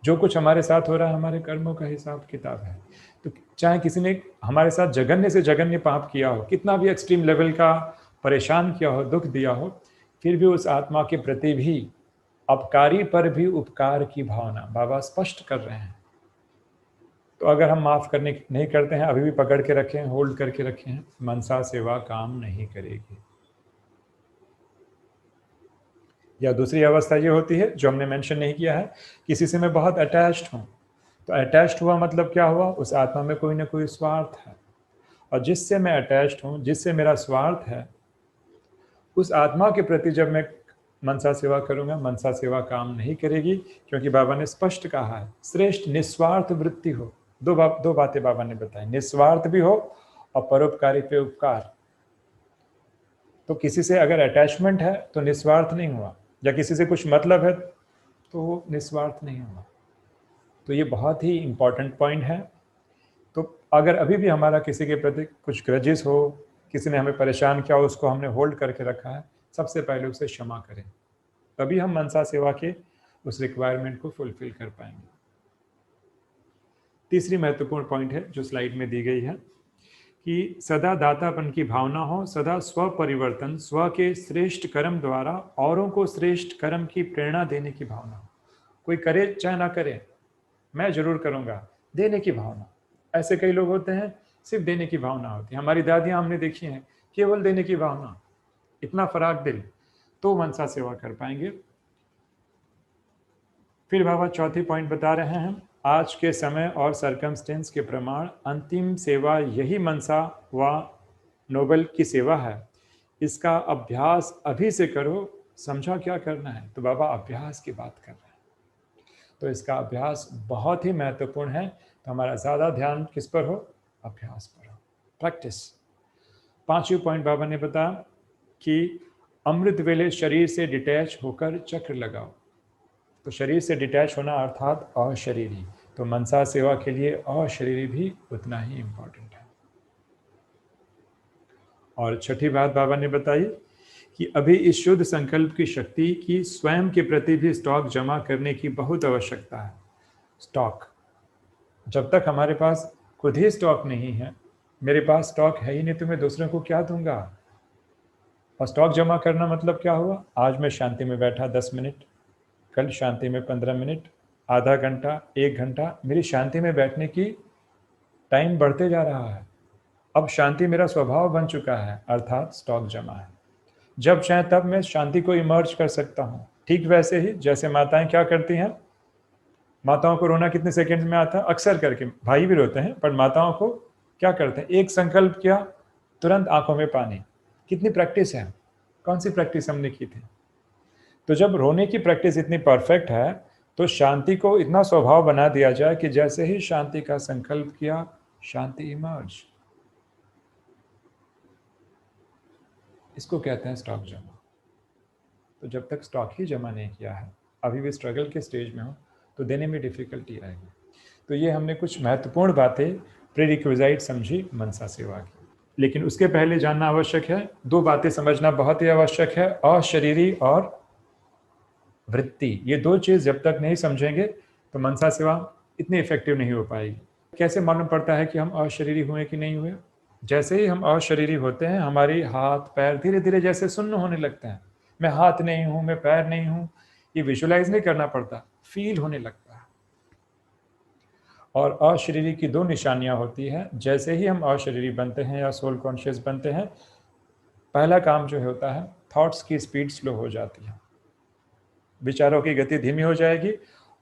जो कुछ हमारे साथ हो रहा है हमारे कर्मों का हिसाब किताब है। तो चाहे किसी ने हमारे साथ जघन्य से जघन्य पाप किया हो, कितना भी एक्सट्रीम लेवल का परेशान किया हो, दुख दिया हो, फिर भी उस आत्मा के प्रति भी अपकारी पर भी उपकार की भावना बाबा स्पष्ट कर रहे हैं। तो अगर हम माफ़ करने नहीं करते हैं, अभी भी पकड़ के रखें, होल्ड करके रखे हैं, मनसा सेवा काम नहीं करेगी। या दूसरी अवस्था ये होती है जो हमने मेंशन नहीं किया है, किसी से मैं बहुत अटैच्ड हूँ। तो अटैच्ड हुआ मतलब क्या हुआ, उस आत्मा में कोई ना कोई स्वार्थ है, और जिससे मैं अटैच्ड हूँ, जिससे मेरा स्वार्थ है, उस आत्मा के प्रति जब मैं मनसा सेवा करूँगा, मनसा सेवा काम नहीं करेगी, क्योंकि बाबा ने स्पष्ट कहा है श्रेष्ठ निस्वार्थ वृत्ति हो। दो बातें बाबा ने बताई, निस्वार्थ भी हो और परोपकारी पे उपकार। तो किसी से अगर अटैचमेंट है तो निस्वार्थ नहीं हुआ, या किसी से कुछ मतलब है तो निस्वार्थ नहीं हुआ। तो ये बहुत ही इंपॉर्टेंट पॉइंट है। तो अगर अभी भी हमारा किसी के प्रति कुछ ग्रजेस हो, किसी ने हमें परेशान किया हो, उसको हमने होल्ड करके रखा है, सबसे पहले उसे क्षमा करें, तभी हम मनसा सेवा के उस रिक्वायरमेंट को फुलफिल कर पाएंगे। तीसरी महत्वपूर्ण पॉइंट है जो स्लाइड में दी गई है कि सदा दातापन की भावना हो, सदा स्व परिवर्तन, स्व के श्रेष्ठ कर्म द्वारा औरों को श्रेष्ठ कर्म की प्रेरणा देने की भावना हो। कोई करे चाहे ना करे, मैं जरूर करूँगा, देने की भावना। ऐसे कई लोग होते हैं सिर्फ देने की भावना होती है, हमारी दादियाँ हमने देखी हैं, केवल देने की भावना, इतना फराक दिल, तो मनसा सेवा कर पाएंगे। फिर बाबा चौथी पॉइंट बता रहे हैं, आज के समय और सरकमस्टेंस के प्रमाण अंतिम सेवा यही मनसा व नोबल की सेवा है। इसका अभ्यास अभी से करो, समझा क्या करना है। तो बाबा अभ्यास की बात कर रहे हैं, तो इसका अभ्यास बहुत ही महत्वपूर्ण है। तो हमारा ज़्यादा ध्यान किस पर हो, अभ्यास पर हो, प्रैक्टिस। पांचवी पॉइंट बाबा ने बताया कि अमृत वेले शरीर से डिटैच होकर चक्र लगाओ। तो शरीर से डिटैच होना अर्थात अशरीरी, तो मनसा सेवा के लिए अशरीरी भी उतना ही इम्पोर्टेंट है। और छठी बात बाबा ने बताई कि अभी इस शुद्ध संकल्प की शक्ति की स्वयं के प्रति भी स्टॉक जमा करने की बहुत आवश्यकता है। स्टॉक, जब तक हमारे पास खुद ही स्टॉक नहीं है, मेरे पास स्टॉक है ही नहीं, तो मैं दूसरों को क्या दूंगा। और स्टॉक जमा करना मतलब क्या हुआ, आज मैं शांति में बैठा 10 मिनट, कल शांति में 15 मिनट, आधा घंटा, 1 घंटा, मेरी शांति में बैठने की टाइम बढ़ते जा रहा है। अब शांति मेरा स्वभाव बन चुका है, अर्थात स्टॉक जमा है। जब चाहे तब मैं शांति को इमर्ज कर सकता हूँ। ठीक वैसे ही जैसे माताएं क्या करती हैं, माताओं को रोना कितने सेकंड में आता है, अक्सर करके भाई भी रोते हैं, पर माताओं को क्या करते हैं, एक संकल्प किया तुरंत आंखों में पानी। कितनी प्रैक्टिस है, कौन सी प्रैक्टिस हमने की थी। तो जब रोने की प्रैक्टिस इतनी परफेक्ट है, तो शांति को इतना स्वभाव बना दिया जाए कि जैसे ही शांति का संकल्प किया, शांति इमर्ज। इसको कहते हैं स्टॉक जमा। तो जब तक स्टॉक ही जमा नहीं किया है, अभी भी स्ट्रगल के स्टेज में हो, तो देने में डिफिकल्टी आएगी। तो ये हमने कुछ महत्वपूर्ण बातें प्रीरिक्विजाइट समझी मनसा सेवा की। लेकिन उसके पहले जानना आवश्यक है, 2 बातें समझना बहुत ही आवश्यक है, अशरीरी और वृत्ति। ये 2 चीज़ जब तक नहीं समझेंगे तो मनसा सेवा इतनी इफेक्टिव नहीं हो पाएगी। कैसे मालूम पड़ता है कि हम अशरीरी हुए कि नहीं हुए? जैसे ही हम अशरीरी होते हैं, हमारी हाथ पैर धीरे धीरे जैसे सुन्न होने लगते हैं। मैं हाथ नहीं हूं, मैं पैर नहीं हूं, ये विजुलाइज नहीं करना पड़ता, फील होने लगता है। और अशरीरी की दो निशानियां होती हैं। जैसे ही हम अशरीरी बनते हैं या सोल कॉन्शियस बनते हैं, पहला काम जो होता है, थॉट्स की स्पीड स्लो हो जाती है, विचारों की गति धीमी हो जाएगी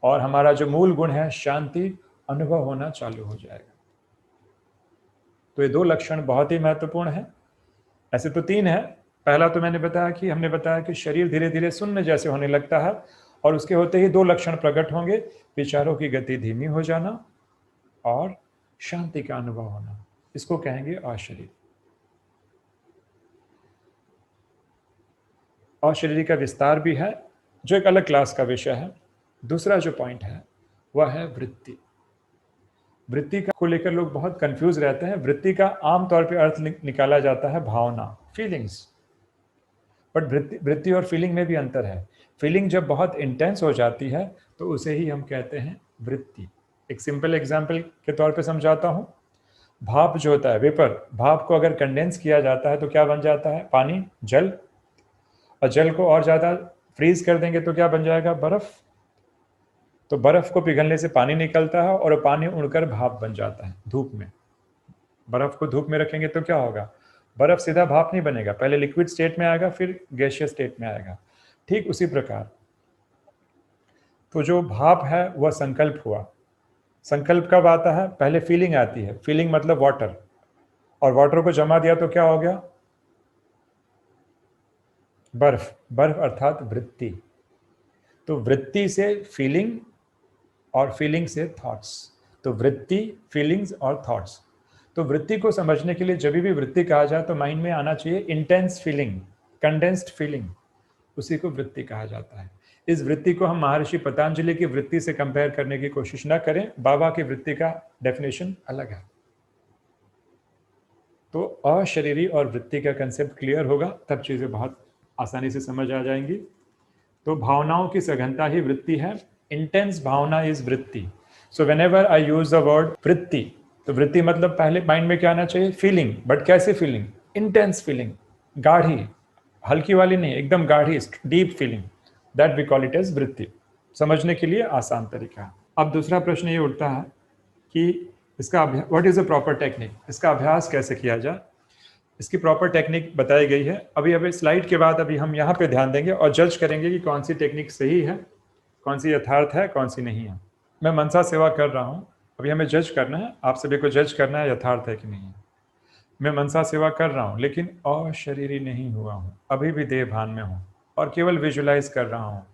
और हमारा जो मूल गुण है शांति अनुभव होना चालू हो जाएगा। तो ये दो लक्षण बहुत ही महत्वपूर्ण है। ऐसे तो तीन है। पहला तो मैंने बताया कि हमने बताया कि शरीर धीरे धीरे सुन्न जैसे होने लगता है और उसके होते ही दो लक्षण प्रकट होंगे, विचारों की गति धीमी हो जाना और शांति का अनुभव होना। इसको कहेंगे अशरीरी। अशरीरी का विस्तार भी है, जो एक अलग क्लास का विषय है। दूसरा जो पॉइंट है वह है वृत्ति। वृत्ति को लेकर लोग बहुत कंफ्यूज रहते हैं। वृत्ति का आमतौर पे अर्थ निकाला जाता है भावना, फीलिंग्स। बट वृत्ति और फीलिंग में भी अंतर है। फीलिंग जब बहुत इंटेंस हो जाती है तो उसे ही हम कहते हैं वृत्ति। एक सिंपल एग्जाम्पल के तौर पे समझाता हूँ। भाप जो होता है, वेपर, भाप को अगर कंडेंस किया जाता है तो क्या बन जाता है? पानी, जल। और जल को और ज़्यादा फ्रीज कर देंगे तो क्या बन जाएगा? बर्फ। तो बर्फ को पिघलने से पानी निकलता है और पानी उड़कर भाप बन जाता है धूप में। बर्फ को धूप में रखेंगे तो क्या होगा? बर्फ सीधा भाप नहीं बनेगा, पहले लिक्विड स्टेट में आएगा, फिर गैसियस स्टेट में आएगा। ठीक उसी प्रकार तो जो भाप है वह संकल्प हुआ। संकल्प कब आता है? पहले फीलिंग आती है। फीलिंग मतलब वाटर, और वाटर को जमा दिया तो क्या हो गया? बर्फ। बर्फ अर्थात वृत्ति। तो वृत्ति से फीलिंग और फीलिंग से थॉट्स। तो वृत्ति, फीलिंग्स और थॉट्स। तो वृत्ति को समझने के लिए जब भी वृत्ति कहा जाए तो माइंड में आना चाहिए इंटेंस फीलिंग, कंडेंस्ड फीलिंग, उसी को वृत्ति कहा जाता है। इस वृत्ति को हम महर्षि पतंजलि की वृत्ति से कंपेयर करने की कोशिश ना करें। बाबा की वृत्ति का डेफिनेशन अलग है। तो अशरीरी और वृत्ति का कंसेप्ट क्लियर होगा, तब चीज़ें बहुत आसानी से समझ आ जाएंगी। तो भावनाओं की सघनता ही वृत्ति है। इंटेंस भावना इज वृत्ति। So whenever I use the word वृत्ति, तो वृत्ति मतलब पहले माइंड में क्या आना चाहिए? फीलिंग। बट कैसी फीलिंग? इंटेंस फीलिंग, गाढ़ी, हल्की वाली नहीं, एकदम गाढ़ी, deep feeling. That we call it as वृत्ति। समझने के लिए आसान तरीका है। अब दूसरा प्रश्न ये उठता है कि इसका what is a proper technique, इसका अभ्यास कैसे किया जाए? इसकी प्रॉपर टेक्निक बताई गई है। अभी स्लाइड के बाद अभी हम यहाँ पे ध्यान देंगे और जज करेंगे कि कौन सी टेक्निक सही है, कौन सी यथार्थ है, कौन सी नहीं है। मैं मनसा सेवा कर रहा हूँ, अभी हमें जज करना है, आप सभी को जज करना है यथार्थ है कि नहीं है। मैं मनसा सेवा कर रहा हूँ लेकिन अशरीरी नहीं हुआ हूँ, अभी भी देह भान में हूँ और केवल विजुलाइज कर रहा हूँ।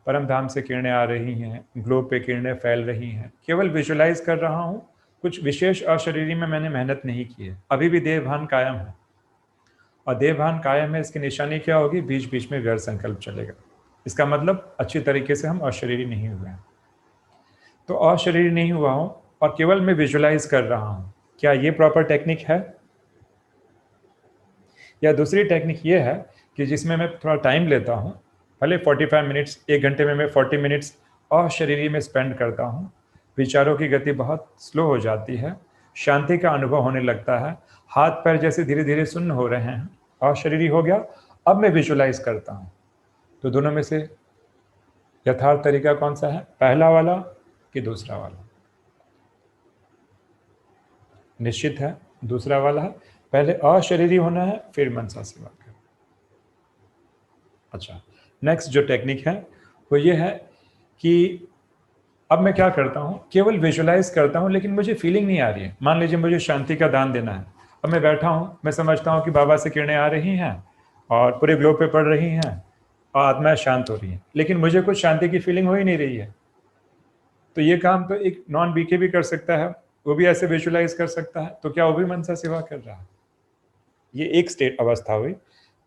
परम धाम से किरणें आ रही हैं, ग्लोब पे किरणें फैल रही हैं, केवल विजुलाइज कर रहा हूँ। कुछ विशेष अशरीरी में मैंने मेहनत नहीं की है, अभी भी देह भान कायम है। और देह भान कायम है, इसकी निशानी क्या होगी? बीच बीच में व्यर्थ संकल्प चलेगा। इसका मतलब अच्छी तरीके से हम अशरीरी नहीं हुए हैं। तो अशरीरी नहीं हुआ हूँ और केवल मैं विजुलाइज कर रहा हूँ, क्या ये प्रॉपर टेक्निक है? या दूसरी टेक्निक ये है कि जिसमें मैं थोड़ा टाइम लेता हूँ, भले 45 मिनट्स, 1 घंटे में मैं 40 मिनट्स अशरीरी में स्पेंड करता हूँ। विचारों की गति बहुत स्लो हो जाती है, शांति का अनुभव होने लगता है, हाथ पैर जैसे धीरे धीरे सुन्न हो रहे हैं, अशरीरी हो गया। अब मैं विजुलाइज करता हूँ। तो दोनों में से यथार्थ तरीका कौन सा है? पहला वाला कि दूसरा वाला? निश्चित है दूसरा वाला है। पहले अशरीरी होना है, फिर मनसा सेवा करना। अच्छा, नेक्स्ट जो टेक्निक है वो ये है कि अब मैं क्या करता हूँ, केवल विजुलाइज करता हूँ लेकिन मुझे फीलिंग नहीं आ रही है। मान लीजिए मुझे शांति का दान देना है, अब मैं बैठा हूँ, मैं समझता हूँ कि बाबा से किरणें आ रही हैं और पूरे ग्लोब पे पड़ रही हैं और आत्माएं शांत हो रही हैं, लेकिन मुझे कुछ शांति की फीलिंग हो ही नहीं रही है। तो ये काम तो एक नॉन बीके भी कर सकता है, वो भी ऐसे विजुलाइज कर सकता है। तो क्या वो भी मनसा सेवा कर रहा है? ये एक स्टेट अवस्था हुई।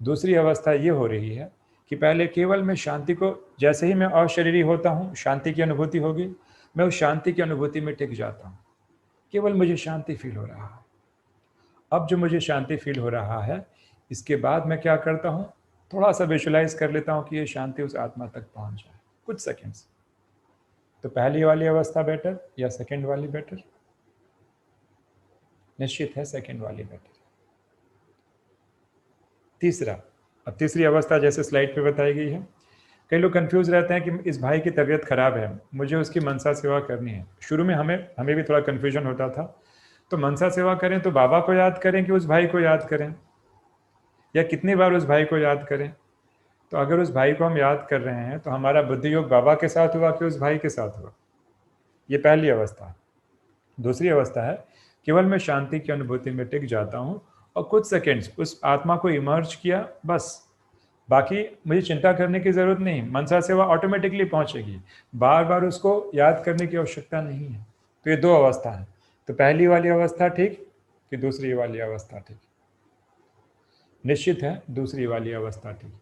दूसरी अवस्था ये हो रही है कि पहले केवल मैं शांति को, जैसे ही मैं अशरीरी होता हूँ, शांति की अनुभूति होगी, मैं उस शांति की अनुभूति में टिक जाता हूँ, केवल मुझे शांति फील हो रहा है। अब जो मुझे शांति फील हो रहा है, इसके बाद मैं क्या करता हूँ, थोड़ा सा विजुलाइज कर लेता हूँ कि ये शांति उस आत्मा तक पहुँच जाए, कुछ सेकेंड्स। तो पहली वाली अवस्था बेटर या सेकेंड वाली बेटर? निश्चित है सेकंड वाली बेटर। तीसरा, अब तीसरी अवस्था जैसे स्लाइड पे बताई गई है। कई लोग कंफ्यूज रहते हैं कि इस भाई की तबीयत खराब है, मुझे उसकी मनसा सेवा करनी है। शुरू में हमें भी थोड़ा कन्फ्यूजन होता था। तो मनसा सेवा करें तो बाबा को याद करें कि उस भाई को याद करें, या कितनी बार उस भाई को याद करें। तो अगर उस भाई को हम याद कर रहे हैं तो हमारा बुद्धि योग बाबा के साथ हुआ कि उस भाई के साथ हुआ, ये पहली अवस्था है। दूसरी अवस्था है केवल मैं शांति की अनुभूति में टिक जाता हूँ और कुछ सेकेंड्स उस आत्मा को इमर्ज किया, बस, बाकी मुझे चिंता करने की ज़रूरत नहीं, मनसा सेवा ऑटोमेटिकली पहुँचेगी, बार बार उसको याद करने की आवश्यकता नहीं है। तो ये दो अवस्था है। तो पहली वाली अवस्था ठीक कि दूसरी वाली अवस्था ठीक? निश्चित है दूसरी वाली अवस्था ठीक।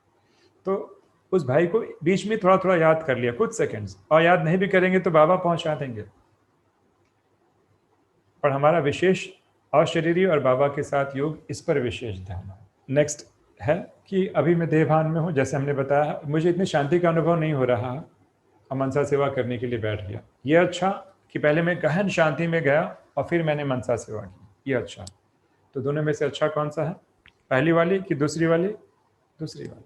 तो उस भाई को बीच में थोड़ा थोड़ा याद कर लिया, कुछ सेकंड्स, और याद नहीं भी करेंगे तो बाबा पहुंचा देंगे। पर हमारा विशेष अशरीरी और बाबा के साथ योग, इस पर विशेष ध्यान है। नेक्स्ट है कि अभी मैं देहभान में हूँ, जैसे हमने बताया, मुझे इतनी शांति का अनुभव नहीं हो रहा, और मनसा सेवा करने के लिए बैठ गया। ये अच्छा कि पहले मैं गहन शांति में गया और फिर मैंने मनसा सेवा की, ये अच्छा। तो दोनों में से अच्छा कौन सा है, पहली वाली कि दूसरी वाली? दूसरी वाली।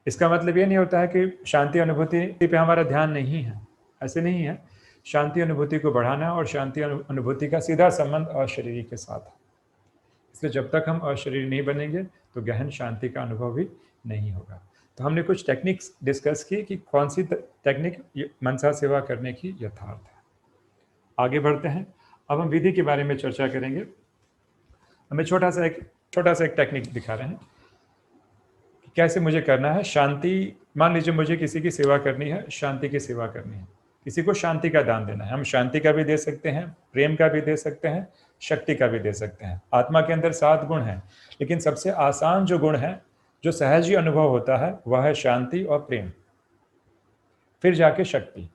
इसका मतलब ये नहीं होता है कि शांति अनुभूति पे हमारा ध्यान नहीं है, ऐसे नहीं है। शांति अनुभूति को बढ़ाना और शांति अनुभूति का सीधा संबंध अशरीरी के साथ है। इसलिए जब तक हम अशरीरी नहीं बनेंगे तो गहन शांति का अनुभव भी नहीं होगा। तो हमने कुछ टेक्निक्स डिस्कस की कि कौन सी टेक्निक मनसा सेवा करने की यथार्थ है। आगे बढ़ते हैं। अब हम विधि के बारे में चर्चा करेंगे। हमें छोटा सा एक टेक्निक दिखा रहे हैं कि कैसे मुझे करना है शांति। मान लीजिए मुझे किसी की सेवा करनी है, शांति की सेवा करनी है, किसी को शांति का दान देना है। हम शांति का भी दे सकते हैं, प्रेम का भी दे सकते हैं, शक्ति का भी दे सकते हैं। आत्मा के अंदर 7 गुण हैं, लेकिन सबसे आसान जो गुण है, जो सहज ही अनुभव होता है, वह है शांति और प्रेम, फिर जाके शक्ति।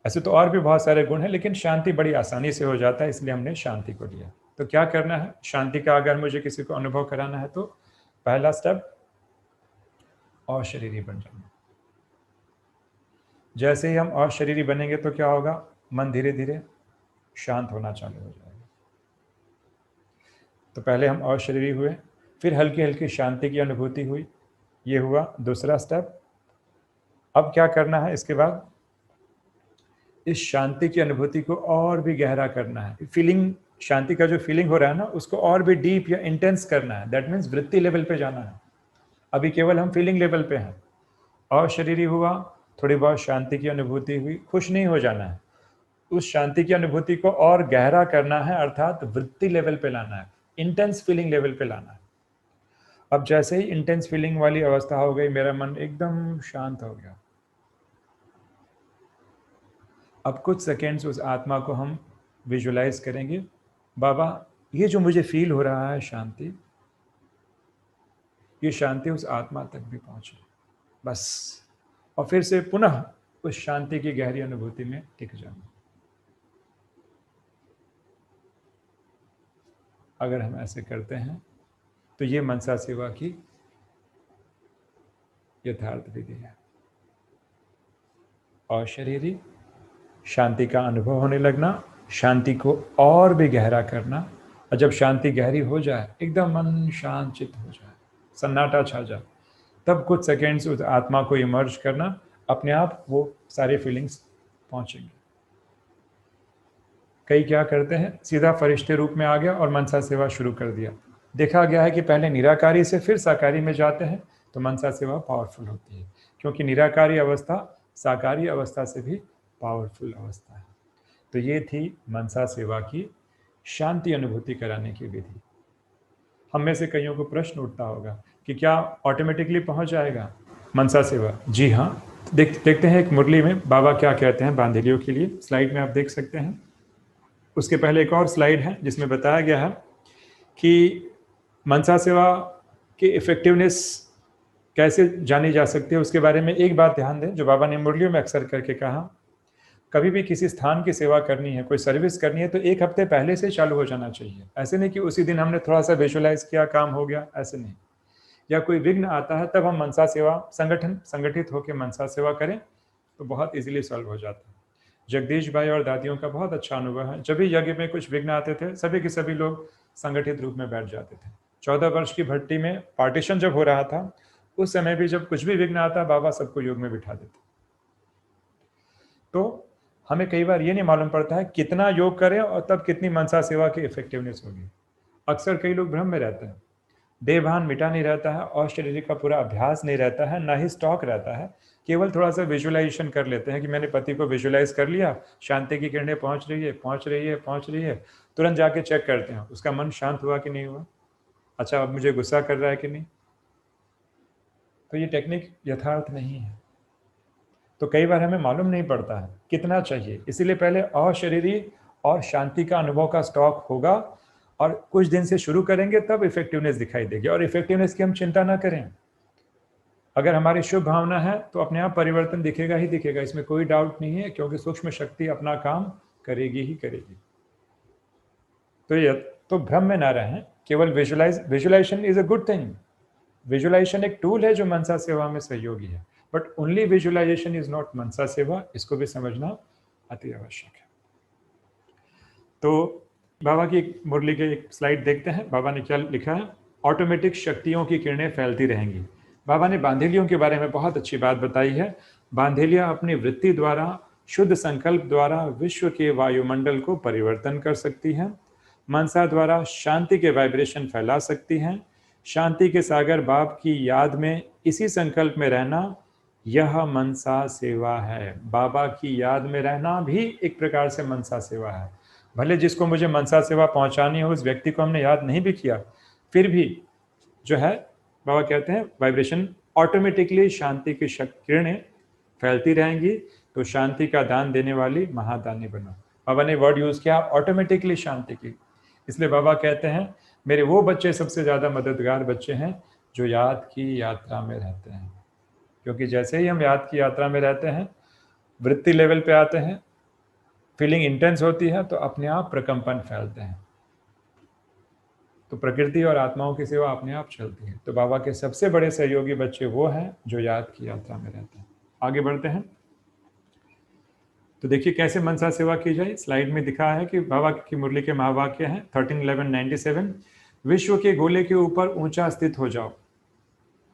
ऐसे तो और भी बहुत सारे गुण हैं, लेकिन शांति बड़ी आसानी से हो जाता है, इसलिए हमने शांति को लिया। तो क्या करना है शांति का अगर मुझे किसी को अनुभव कराना है? तो पहला स्टेप, अशरीरी बन जाना। जैसे ही हम अशरीरी बनेंगे तो क्या होगा, मन धीरे धीरे शांत होना चालू हो जाएगा। तो पहले हम अशरीरी हुए, फिर हल्की हल्की शांति की अनुभूति हुई, ये हुआ दूसरा स्टेप। अब क्या करना है इसके बाद, इस शांति की अनुभूति को और भी गहरा करना है। फीलिंग, शांति का जो फीलिंग हो रहा है ना, उसको और भी डीप या इंटेंस करना है। दैट मीन्स वृत्ति लेवल पे जाना है। अभी केवल हम फीलिंग लेवल पे हैं। अशरीरी हुआ, थोड़ी बहुत शांति की अनुभूति हुई, खुश नहीं हो जाना है, उस शांति की अनुभूति को और गहरा करना है, अर्थात वृत्ति लेवल पे लाना है, इंटेंस फीलिंग लेवल पे लाना है। अब जैसे ही इंटेंस फीलिंग वाली अवस्था हो गई, मेरा मन एकदम शांत हो गया। अब कुछ सेकेंड्स उस आत्मा को हम विजुलाइज करेंगे, बाबा ये जो मुझे फील हो रहा है शांति, ये शांति उस आत्मा तक भी पहुंचे, बस। और फिर से पुनः उस शांति की गहरी अनुभूति में टिक जाना। अगर हम ऐसे करते हैं तो ये मनसा सेवा की यथार्थ विधि है। अशरीरी, शांति का अनुभव होने लगना, शांति को और भी गहरा करना, और जब शांति गहरी हो जाए, एकदम मन शांत चित्त हो जाए, सन्नाटा छा जाए, तब कुछ सेकेंड्स उस आत्मा को इमर्ज करना, अपने आप वो सारे फीलिंग्स पहुंचेंगे। कई क्या करते हैं, सीधा फरिश्ते रूप में आ गया और मनसा सेवा शुरू कर दिया। देखा गया है कि पहले निराकारी से फिर साकारी में जाते हैं तो मनसा सेवा पावरफुल होती है, क्योंकि निराकारी अवस्था साकारी अवस्था से भी पावरफुल अवस्था है। तो ये थी मनसा सेवा की शांति अनुभूति कराने की विधि। हम में से कईयों को प्रश्न उठता होगा कि क्या ऑटोमेटिकली पहुंच जाएगा मनसा सेवा? जी हाँ। देखते हैं एक मुरली में बाबा क्या कहते हैं बांधेलियों के लिए। स्लाइड में आप देख सकते हैं। उसके पहले एक और स्लाइड है जिसमें बताया गया है कि मनसा सेवा की इफ़ेक्टिवनेस कैसे जानी जा सकती है। उसके बारे में एक बात ध्यान दें जो बाबा ने मुरलियों में अक्सर करके कहा, कभी भी किसी स्थान की सेवा करनी है, कोई सर्विस करनी है, तो 1 हफ्ते पहले से चालू हो जाना चाहिए। ऐसे नहीं कि उसी दिन हमने थोड़ा सा विजुलाइज किया, काम हो गया, ऐसे नहीं। या कोई विघ्न आता है तब हम मनसा सेवा संगठित होकर मनसा सेवा करें तो बहुत इजीली सॉल्व हो जाता है। जगदीश भाई और दादियों का बहुत अच्छा अनुभव है। जब भी यज्ञ में कुछ विघ्न आते थे, सभी के सभी लोग संगठित रूप में बैठ जाते थे। 14 वर्ष की भट्टी में पार्टीशन जब हो रहा था, उस समय भी जब कुछ भी विघ्न आता, बाबा सबको योग में बिठा देते। तो हमें कई बार ये नहीं मालूम पड़ता है कितना योग करें और तब कितनी मनसा सेवा की इफेक्टिवनेस होगी। अक्सर कई लोग भ्रम में रहते हैं, देहभान मिटा नहीं रहता है और शरीर का पूरा अभ्यास नहीं रहता है, ना ही स्टॉक रहता है। केवल थोड़ा सा विजुअलाइजेशन कर लेते हैं कि मैंने पति को विजुअलाइज कर लिया, शांति की किरणें पहुंच रही है, पहुंच रही है, पहुंच रही है, तुरंत जाके चेक करते हैं उसका मन शांत हुआ कि नहीं हुआ, अच्छा अब मुझे गुस्सा कर रहा है कि नहीं। तो ये टेक्निक यथार्थ नहीं है। तो कई बार हमें मालूम नहीं पड़ता है कितना चाहिए, इसीलिए पहले अशरीरी और शांति का अनुभव का स्टॉक होगा और कुछ दिन से शुरू करेंगे तब इफेक्टिवनेस दिखाई देगी। और इफेक्टिवनेस की हम चिंता ना करें, अगर हमारी शुभ भावना है तो अपने आप परिवर्तन दिखेगा ही दिखेगा, इसमें कोई डाउट नहीं है, क्योंकि सूक्ष्म शक्ति अपना काम करेगी ही करेगी। तो भ्रम में ना रहें, केवल visualization is a good thing. Visualization एक टूल है जो मनसा सेवा में सहयोगी है, but only visualization is not मनसा सेवा, इसको भी समझना अति आवश्यक है। तो बाबा की एक मुरली के एक स्लाइड देखते हैं, बाबा ने क्या लिखा है। ऑटोमेटिक शक्तियों की किरणें फैलती रहेंगी। बाबा ने बांधेलियों के बारे में बहुत अच्छी बात बताई है। बांधेलियां अपनी वृत्ति द्वारा, शुद्ध संकल्प द्वारा विश्व के वायुमंडल को परिवर्तन कर सकती हैं। मनसा द्वारा शांति के वाइब्रेशन फैला सकती हैं। शांति के सागर बाप की याद में इसी संकल्प में रहना, यह मनसा सेवा है। बाबा की याद में रहना भी एक प्रकार से मनसा सेवा है। भले जिसको मुझे मनसा सेवा पहुंचानी हो उस व्यक्ति को हमने याद नहीं भी किया, फिर भी जो है बाबा कहते हैं वाइब्रेशन ऑटोमेटिकली शांति की किरणें फैलती रहेंगी। तो शांति का दान देने वाली महादानी बनो। बाबा ने वर्ड यूज किया ऑटोमेटिकली शांति की, इसलिए बाबा कहते हैं मेरे वो बच्चे सबसे ज़्यादा मददगार बच्चे हैं जो याद की यात्रा में रहते हैं। क्योंकि जैसे ही हम याद की यात्रा में रहते हैं, वृत्ति लेवल पे आते हैं, फीलिंग इंटेंस होती है, तो अपने आप प्रकंपन फैलते हैं, तो प्रकृति और आत्माओं की सेवा अपने आप चलती है। तो बाबा के सबसे बड़े सहयोगी बच्चे वो हैं जो याद की यात्रा में रहते हैं। आगे बढ़ते हैं। तो देखिए कैसे मनसा सेवा की जाए। स्लाइड में दिखा है कि बाबा की मुरली के महावाक्य हैं 13-11-97। विश्व के गोले के ऊपर ऊंचा स्थित हो जाओ।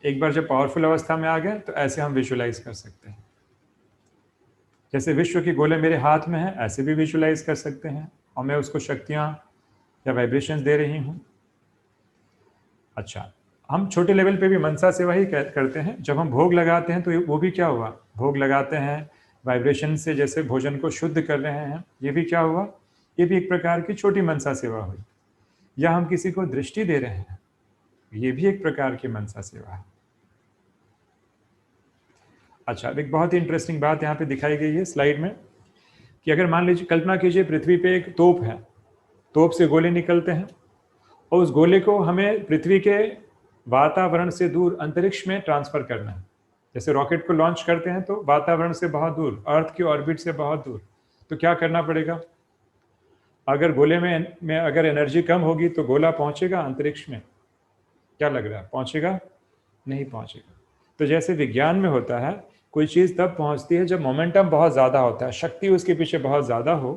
एक बार जब पावरफुल अवस्था में आ गए तो ऐसे हम विजुअलाइज कर सकते हैं, जैसे विश्व के गोले मेरे हाथ में है, ऐसे भी विजुअलाइज कर सकते हैं और मैं उसको शक्तियां या वाइब्रेशंस दे रही हूं। अच्छा, हम छोटे लेवल पे भी मनसा सेवा ही करते हैं। जब हम भोग लगाते हैं तो वो भी क्या हुआ, भोग लगाते हैं वाइब्रेशन से, जैसे भोजन को शुद्ध कर रहे हैं, ये भी क्या हुआ, ये भी एक प्रकार की छोटी मनसा सेवा हुई। या हम किसी को दृष्टि दे रहे हैं, ये भी एक प्रकार की मनसा सेवा है। अच्छा, एक बहुत ही इंटरेस्टिंग बात यहाँ पे दिखाई गई है स्लाइड में कि अगर मान लीजिए, कल्पना कीजिए पृथ्वी पे एक तोप है, तोप से गोले निकलते हैं और उस गोले को हमें पृथ्वी के वातावरण से दूर अंतरिक्ष में ट्रांसफर करना है। जैसे रॉकेट को लॉन्च करते हैं तो वातावरण से बहुत दूर, अर्थ की ऑर्बिट से बहुत दूर। तो क्या करना पड़ेगा, अगर गोले में अगर एनर्जी कम होगी तो गोला पहुंचेगा अंतरिक्ष में, क्या लग रहा है, पहुंचेगा? नहीं पहुंचेगा। तो जैसे विज्ञान में होता है, कोई चीज़ तब पहुंचती है जब मोमेंटम बहुत ज़्यादा होता है, शक्ति उसके पीछे बहुत ज़्यादा हो,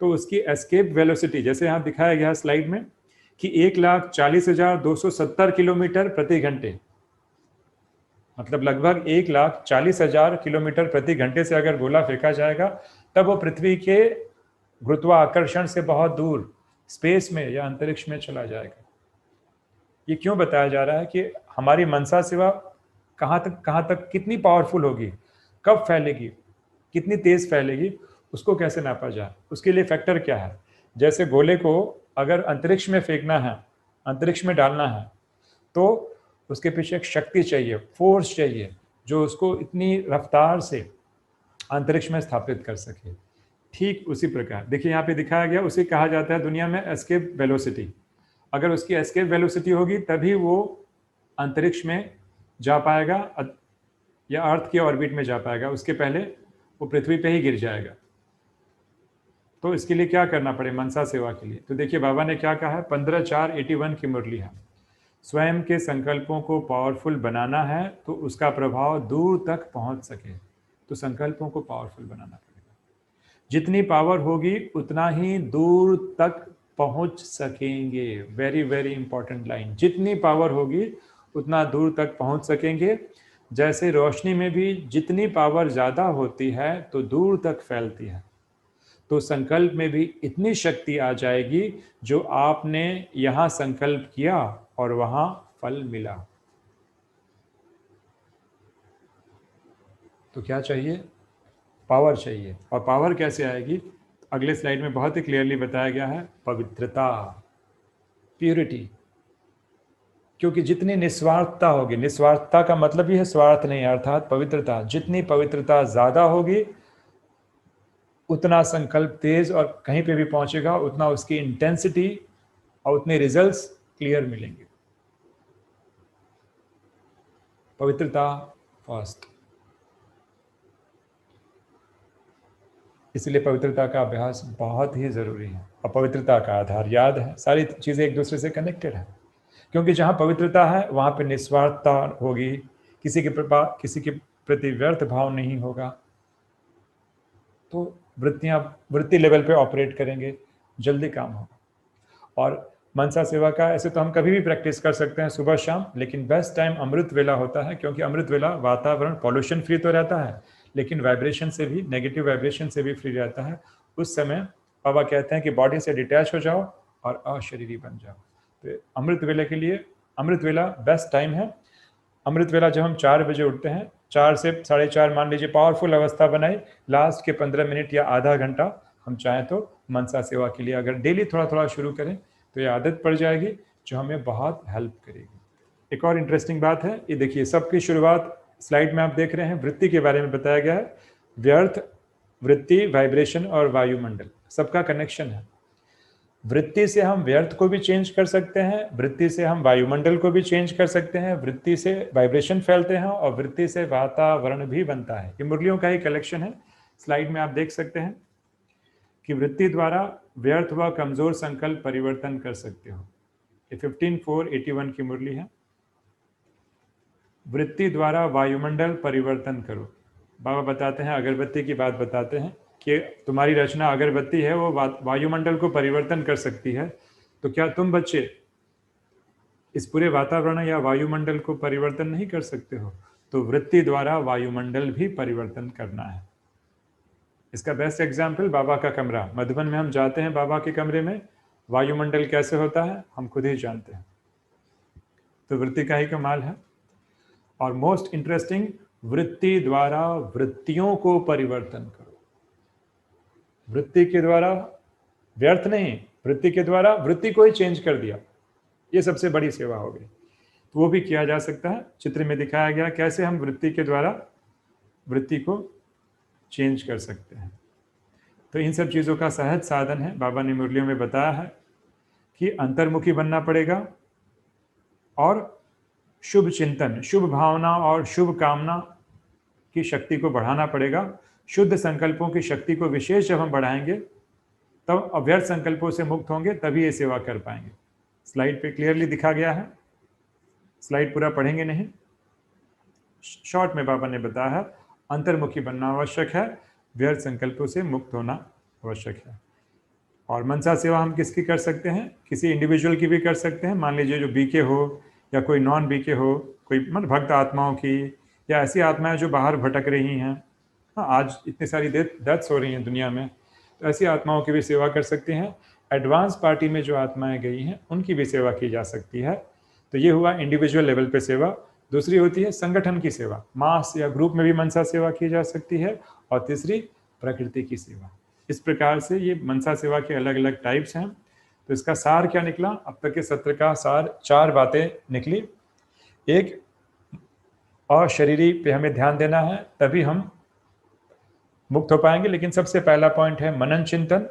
तो उसकी एस्केप वेलोसिटी, जैसे यहाँ दिखाया गया स्लाइड में कि 1,40,270 किलोमीटर प्रति घंटे, मतलब लगभग 1,40,000 किलोमीटर प्रति घंटे से अगर गोला फेंका जाएगा तब वो पृथ्वी के गुरुत्वाकर्षण से बहुत दूर स्पेस में या अंतरिक्ष में चला जाएगा। ये क्यों बताया जा रहा है कि हमारी मनसा सेवा कहाँ तक कितनी पावरफुल होगी, कब फैलेगी, कितनी तेज फैलेगी, उसको कैसे नापा जाए, उसके लिए फैक्टर क्या है। जैसे गोले को अगर अंतरिक्ष में फेंकना है, अंतरिक्ष में डालना है, तो उसके पीछे एक शक्ति चाहिए, फोर्स चाहिए, जो उसको इतनी रफ्तार से अंतरिक्ष में स्थापित कर सके। ठीक उसी प्रकार देखिए यहाँ पे दिखाया गया, उसे कहा जाता है दुनिया में एस्केप वेलोसिटी। अगर उसकी एस्केप वेलोसिटी होगी तभी वो अंतरिक्ष में जा पाएगा या अर्थ के ऑर्बिट में जा पाएगा, उसके पहले वो पृथ्वी पे ही गिर जाएगा। तो इसके लिए क्या करना पड़े मनसा सेवा के लिए, तो देखिए बाबा ने क्या कहा है, 15-4-81 की मुरली है। स्वयं के संकल्पों को पावरफुल बनाना है तो उसका प्रभाव दूर तक पहुंच सके, तो संकल्पों को पावरफुल बनाना पड़ेगा। जितनी पावर होगी उतना ही दूर तक पहुंच सकेंगे। वेरी वेरी इंपॉर्टेंट लाइन, जितनी पावर होगी उतना दूर तक पहुंच सकेंगे। जैसे रोशनी में भी जितनी पावर ज़्यादा होती है तो दूर तक फैलती है, तो संकल्प में भी इतनी शक्ति आ जाएगी जो आपने यहाँ संकल्प किया और वहाँ फल मिला। तो क्या चाहिए? पावर चाहिए। और पावर कैसे आएगी? अगले स्लाइड में बहुत ही क्लियरली बताया गया है, पवित्रता, प्यूरिटी। क्योंकि जितनी निस्वार्थता होगी, निस्वार्थता का मतलब ही है स्वार्थ नहीं, अर्थात पवित्रता, जितनी पवित्रता ज़्यादा होगी उतना संकल्प तेज और कहीं पे भी पहुंचेगा, उतना उसकी इंटेंसिटी और उतने रिजल्ट्स क्लियर मिलेंगे। पवित्रता फर्स्ट। इसलिए पवित्रता का अभ्यास बहुत ही ज़रूरी है। और पवित्रता का आधार याद है, सारी चीज़ें एक दूसरे से कनेक्टेड है। क्योंकि जहाँ पवित्रता है वहाँ पे निस्वार्थता होगी, किसी के प्रति व्यर्थ भाव नहीं होगा, तो वृत्ति लेवल पे ऑपरेट करेंगे, जल्दी काम होगा। और मनसा सेवा का ऐसे तो हम कभी भी प्रैक्टिस कर सकते हैं सुबह शाम, लेकिन बेस्ट टाइम अमृत वेला होता है, क्योंकि अमृत वेला वातावरण पॉल्यूशन फ्री तो रहता है लेकिन वाइब्रेशन से भी, नेगेटिव वाइब्रेशन से भी फ्री रहता है। उस समय बाबा कहते हैं कि बॉडी से डिटैच हो जाओ और अशरीरी बन जाओ। तो अमृत वेले के लिए अमृत वेला बेस्ट टाइम है। अमृत वेला जब हम 4 बजे उठते हैं, 4 से 4:30 मान लीजिए पावरफुल अवस्था बनाई, लास्ट के 15 मिनट या आधा घंटा हम चाहें तो मनसा सेवा के लिए अगर डेली थोड़ा थोड़ा शुरू करें तो ये आदत पड़ जाएगी जो हमें बहुत हेल्प करेगी। एक और इंटरेस्टिंग बात है, ये देखिए सबकी शुरुआत स्लाइड में आप देख रहे हैं, वृत्ति के बारे में बताया गया है। व्यर्थ, वृत्ति, वाइब्रेशन और वायुमंडल, सबका कनेक्शन है। वृत्ति से हम व्यर्थ को भी चेंज कर सकते हैं, वृत्ति से हम वायुमंडल को भी चेंज कर सकते हैं, वृत्ति से वाइब्रेशन फैलते हैं और वृत्ति से वातावरण भी बनता है। ये मुरलियों का ही कलेक्शन है। स्लाइड में आप देख सकते हैं कि वृत्ति द्वारा व्यर्थ व कमजोर संकल्प परिवर्तन कर सकते हो। ये 15:4:81 की मुरली है। वृत्ति द्वारा वायुमंडल परिवर्तन करो। बाबा बताते हैं, अगरबत्ती की बात बताते हैं कि तुम्हारी रचना अगरबत्ती है, वो वायुमंडल को परिवर्तन कर सकती है। तो क्या तुम बच्चे इस पूरे वातावरण या वायुमंडल को परिवर्तन नहीं कर सकते हो? तो वृत्ति द्वारा वायुमंडल भी परिवर्तन करना है। इसका बेस्ट एग्जाम्पल बाबा का कमरा। मधुबन में हम जाते हैं बाबा के कमरे में, वायुमंडल कैसे होता है हम खुद ही जानते हैं। तो वृत्ति का ही कमाल है। और मोस्ट इंटरेस्टिंग, वृत्ति द्वारा वृत्तियों को परिवर्तन करो। वृत्ति के द्वारा, व्यर्थ नहीं, वृत्ति के द्वारा वृत्ति को ही चेंज कर दिया। ये सबसे बड़ी सेवा हो गई। तो वो भी किया जा सकता है। चित्र में दिखाया गया कैसे हम वृत्ति के द्वारा वृत्ति को चेंज कर सकते हैं। तो इन सब चीज़ों का सहज साधन है। बाबा ने मुरलियों में बताया है कि अंतर्मुखी बनना पड़ेगा और शुभ चिंतन, शुभ भावना और शुभ कामना की शक्ति को बढ़ाना पड़ेगा। शुद्ध संकल्पों की शक्ति को विशेष जब हम बढ़ाएंगे तब अव्यर्थ संकल्पों से मुक्त होंगे, तभी ये सेवा कर पाएंगे। स्लाइड पे क्लियरली दिखा गया है। स्लाइड पूरा पढ़ेंगे नहीं, शॉर्ट में बाबा ने बताया है अंतर्मुखी बनना आवश्यक है, व्यर्थ संकल्पों से मुक्त होना आवश्यक है। और मनसा सेवा हम किसकी कर सकते हैं? किसी इंडिविजुअल की भी कर सकते हैं। मान लीजिए जो बीके हो या कोई नॉन बीके हो, कोई मन भक्त आत्माओं की या ऐसी आत्माएं जो बाहर भटक रही हैं। हाँ, आज इतनी सारी डेथ्स हो रही हैं दुनिया में, तो ऐसी आत्माओं की भी सेवा कर सकते हैं। एडवांस पार्टी में जो आत्माएं गई हैं उनकी भी सेवा की जा सकती है। तो ये हुआ इंडिविजुअल लेवल पे सेवा। दूसरी होती है संगठन की सेवा, मास या ग्रुप में भी मनसा सेवा की जा सकती है। और तीसरी प्रकृति की सेवा। इस प्रकार से ये मनसा सेवा के अलग अलग टाइप्स हैं। तो इसका सार क्या निकला? अब तक के सत्र का सार 4 बातें निकली। एक, अशरीरी पे हमें ध्यान देना है, तभी हम मुक्त हो पाएंगे। लेकिन सबसे पहला पॉइंट है मनन चिंतन,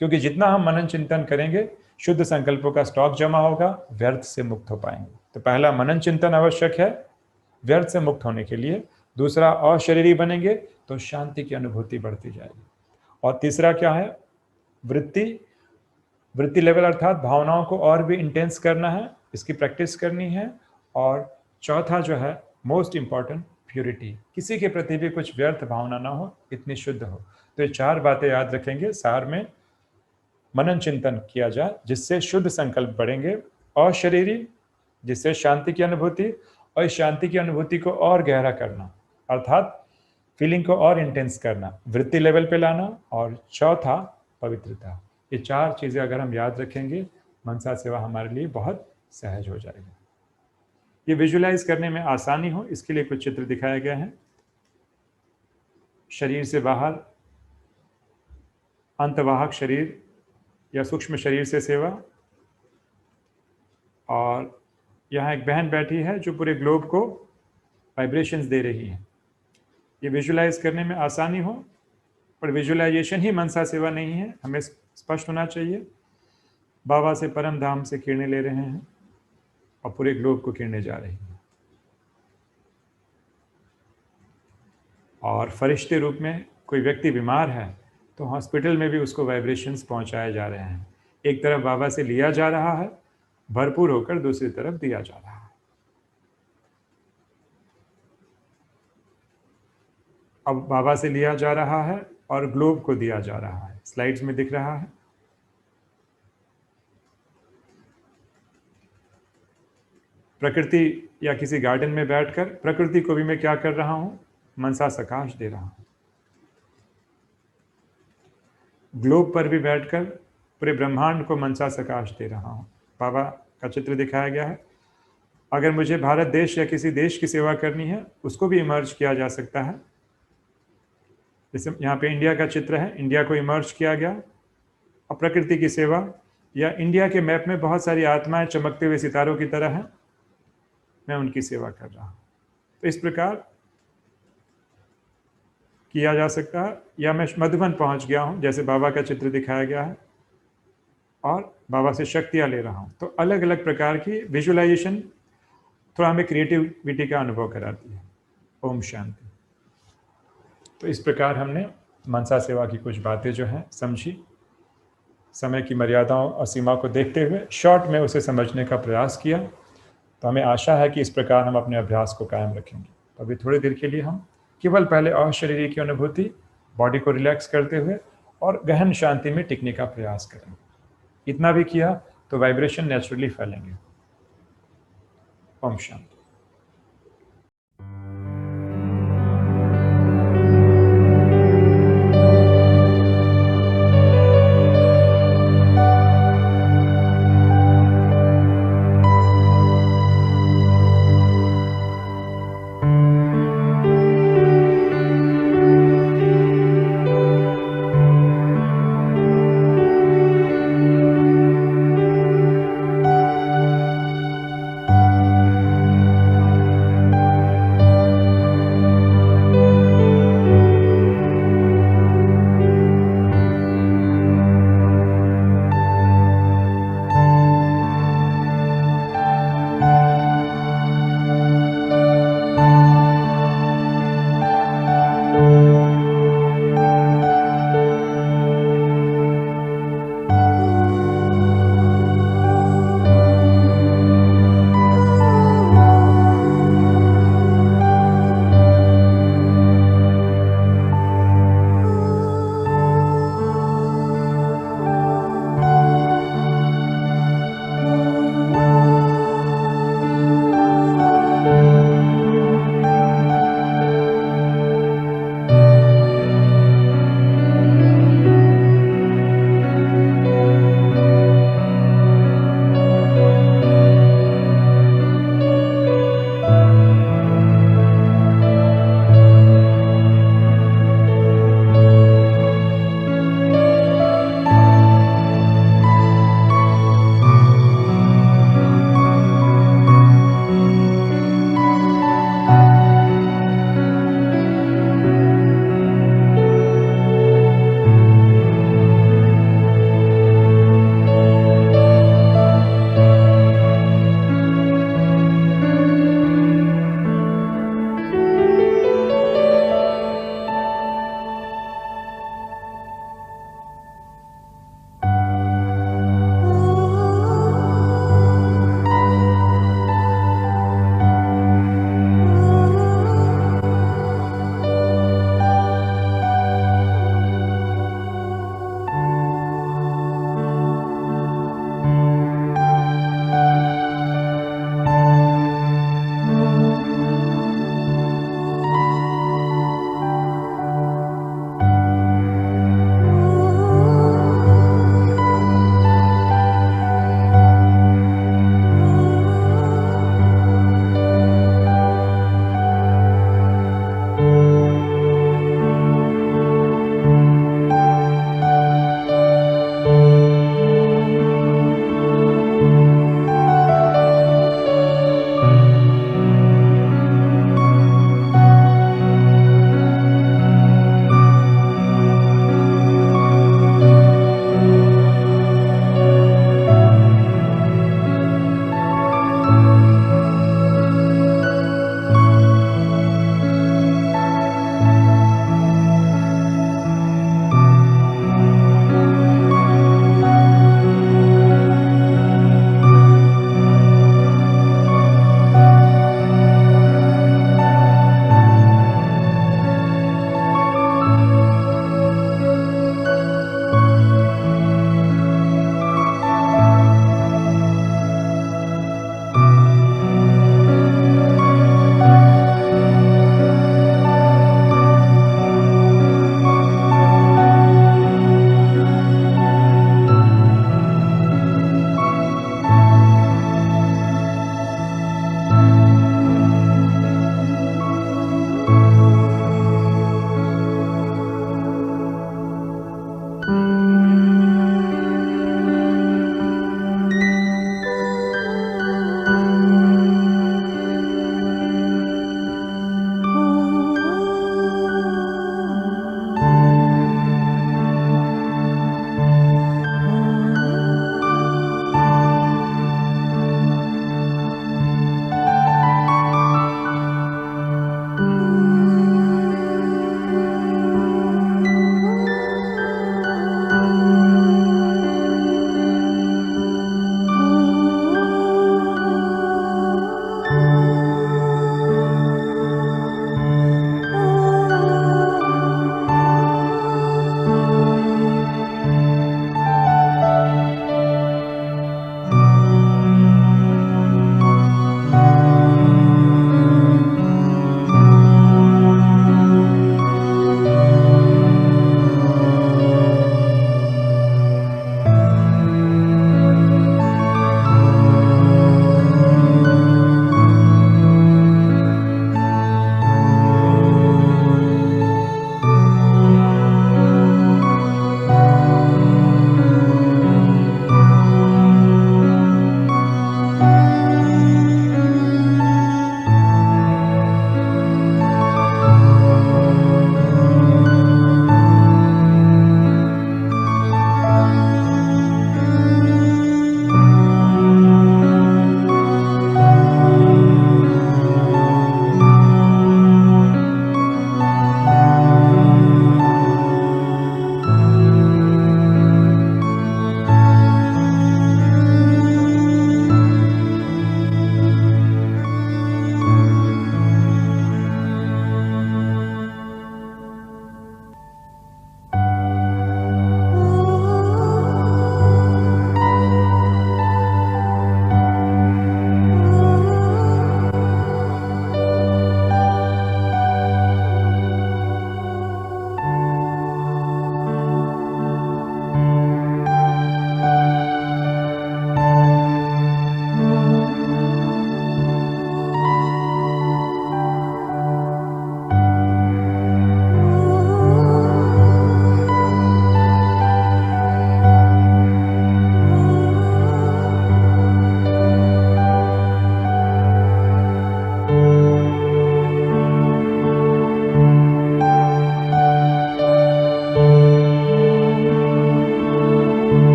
क्योंकि जितना हम मनन चिंतन करेंगे शुद्ध संकल्पों का स्टॉक जमा होगा, व्यर्थ से मुक्त हो पाएंगे। तो पहला मनन चिंतन आवश्यक है व्यर्थ से मुक्त होने के लिए। दूसरा, अशरीरी बनेंगे तो शांति की अनुभूति बढ़ती जाएगी। और तीसरा क्या है? वृत्ति लेवल अर्थात भावनाओं को और भी इंटेंस करना है, इसकी प्रैक्टिस करनी है। और चौथा जो है मोस्ट इंपॉर्टेंट, प्यूरिटी, किसी के प्रति भी कुछ व्यर्थ भावना ना हो, इतनी शुद्ध हो। तो ये 4 बातें याद रखेंगे, सार में मनन चिंतन किया जाए जिससे शुद्ध संकल्प बढ़ेंगे, अशरीरी जिससे शांति की अनुभूति, और इस शांति की अनुभूति को और गहरा करना अर्थात फीलिंग को और इंटेंस करना, वृत्ति लेवल पे लाना, और चौथा पवित्रता। ये 4 चीज़ें अगर हम याद रखेंगे, मनसा सेवा हमारे लिए बहुत सहज हो जाएगी। ये विजुलाइज करने में आसानी हो इसके लिए कुछ चित्र दिखाए गए हैं। शरीर से बाहर अंतवाहक शरीर या सूक्ष्म शरीर से सेवा, और यहाँ एक बहन बैठी है जो पूरे ग्लोब को वाइब्रेशंस दे रही है। ये विजुलाइज करने में आसानी हो, पर विजुलाइजेशन ही मनसा सेवा नहीं है, हमें स्पष्ट होना चाहिए। बाबा से परम धाम से किरणें ले रहे हैं और पूरे ग्लोब को किरणें जा रही हैं, और फरिश्ते रूप में कोई व्यक्ति बीमार है तो हॉस्पिटल में भी उसको वाइब्रेशंस पहुंचाए जा रहे हैं। एक तरफ बाबा से लिया जा रहा है भरपूर होकर, दूसरी तरफ दिया जा रहा है। अब बाबा से लिया जा रहा है और ग्लोब को दिया जा रहा है, स्लाइड्स में दिख रहा है। प्रकृति या किसी गार्डन में बैठकर प्रकृति को भी मैं क्या कर रहा हूं, मनसा सकाश दे रहा हूं। ग्लोब पर भी बैठकर पूरे ब्रह्मांड को मनसा सकाश दे रहा हूं। बाबा का चित्र दिखाया गया है। अगर मुझे भारत देश या किसी देश की सेवा करनी है उसको भी इमर्ज किया जा सकता है। जैसे यहाँ पे इंडिया का चित्र है, इंडिया को इमर्ज किया गया, और प्रकृति की सेवा, या इंडिया के मैप में बहुत सारी आत्माएं चमकते हुए सितारों की तरह हैं, मैं उनकी सेवा कर रहा हूँ। तो इस प्रकार किया जा सकता है। या मैं मधुबन पहुँच गया हूँ, जैसे बाबा का चित्र दिखाया गया है, और बाबा से शक्तियाँ ले रहा हूँ। तो अलग अलग प्रकार की विजुअलाइजेशन थोड़ा हमें क्रिएटिविटी का अनुभव कराती है। ओम शांति। तो इस प्रकार हमने मनसा सेवा की कुछ बातें जो हैं समझी। समय की मर्यादाओं और सीमा को देखते हुए शॉर्ट में उसे समझने का प्रयास किया। तो हमें आशा है कि इस प्रकार हम अपने अभ्यास को कायम रखेंगे। तो अभी थोड़ी देर के लिए हम केवल पहले अशरीरी की अनुभूति, बॉडी को रिलैक्स करते हुए और गहन शांति में टिकने का प्रयास करेंगे। इतना भी किया तो वाइब्रेशन नेचुरली फैलेंगे। ओम शांति।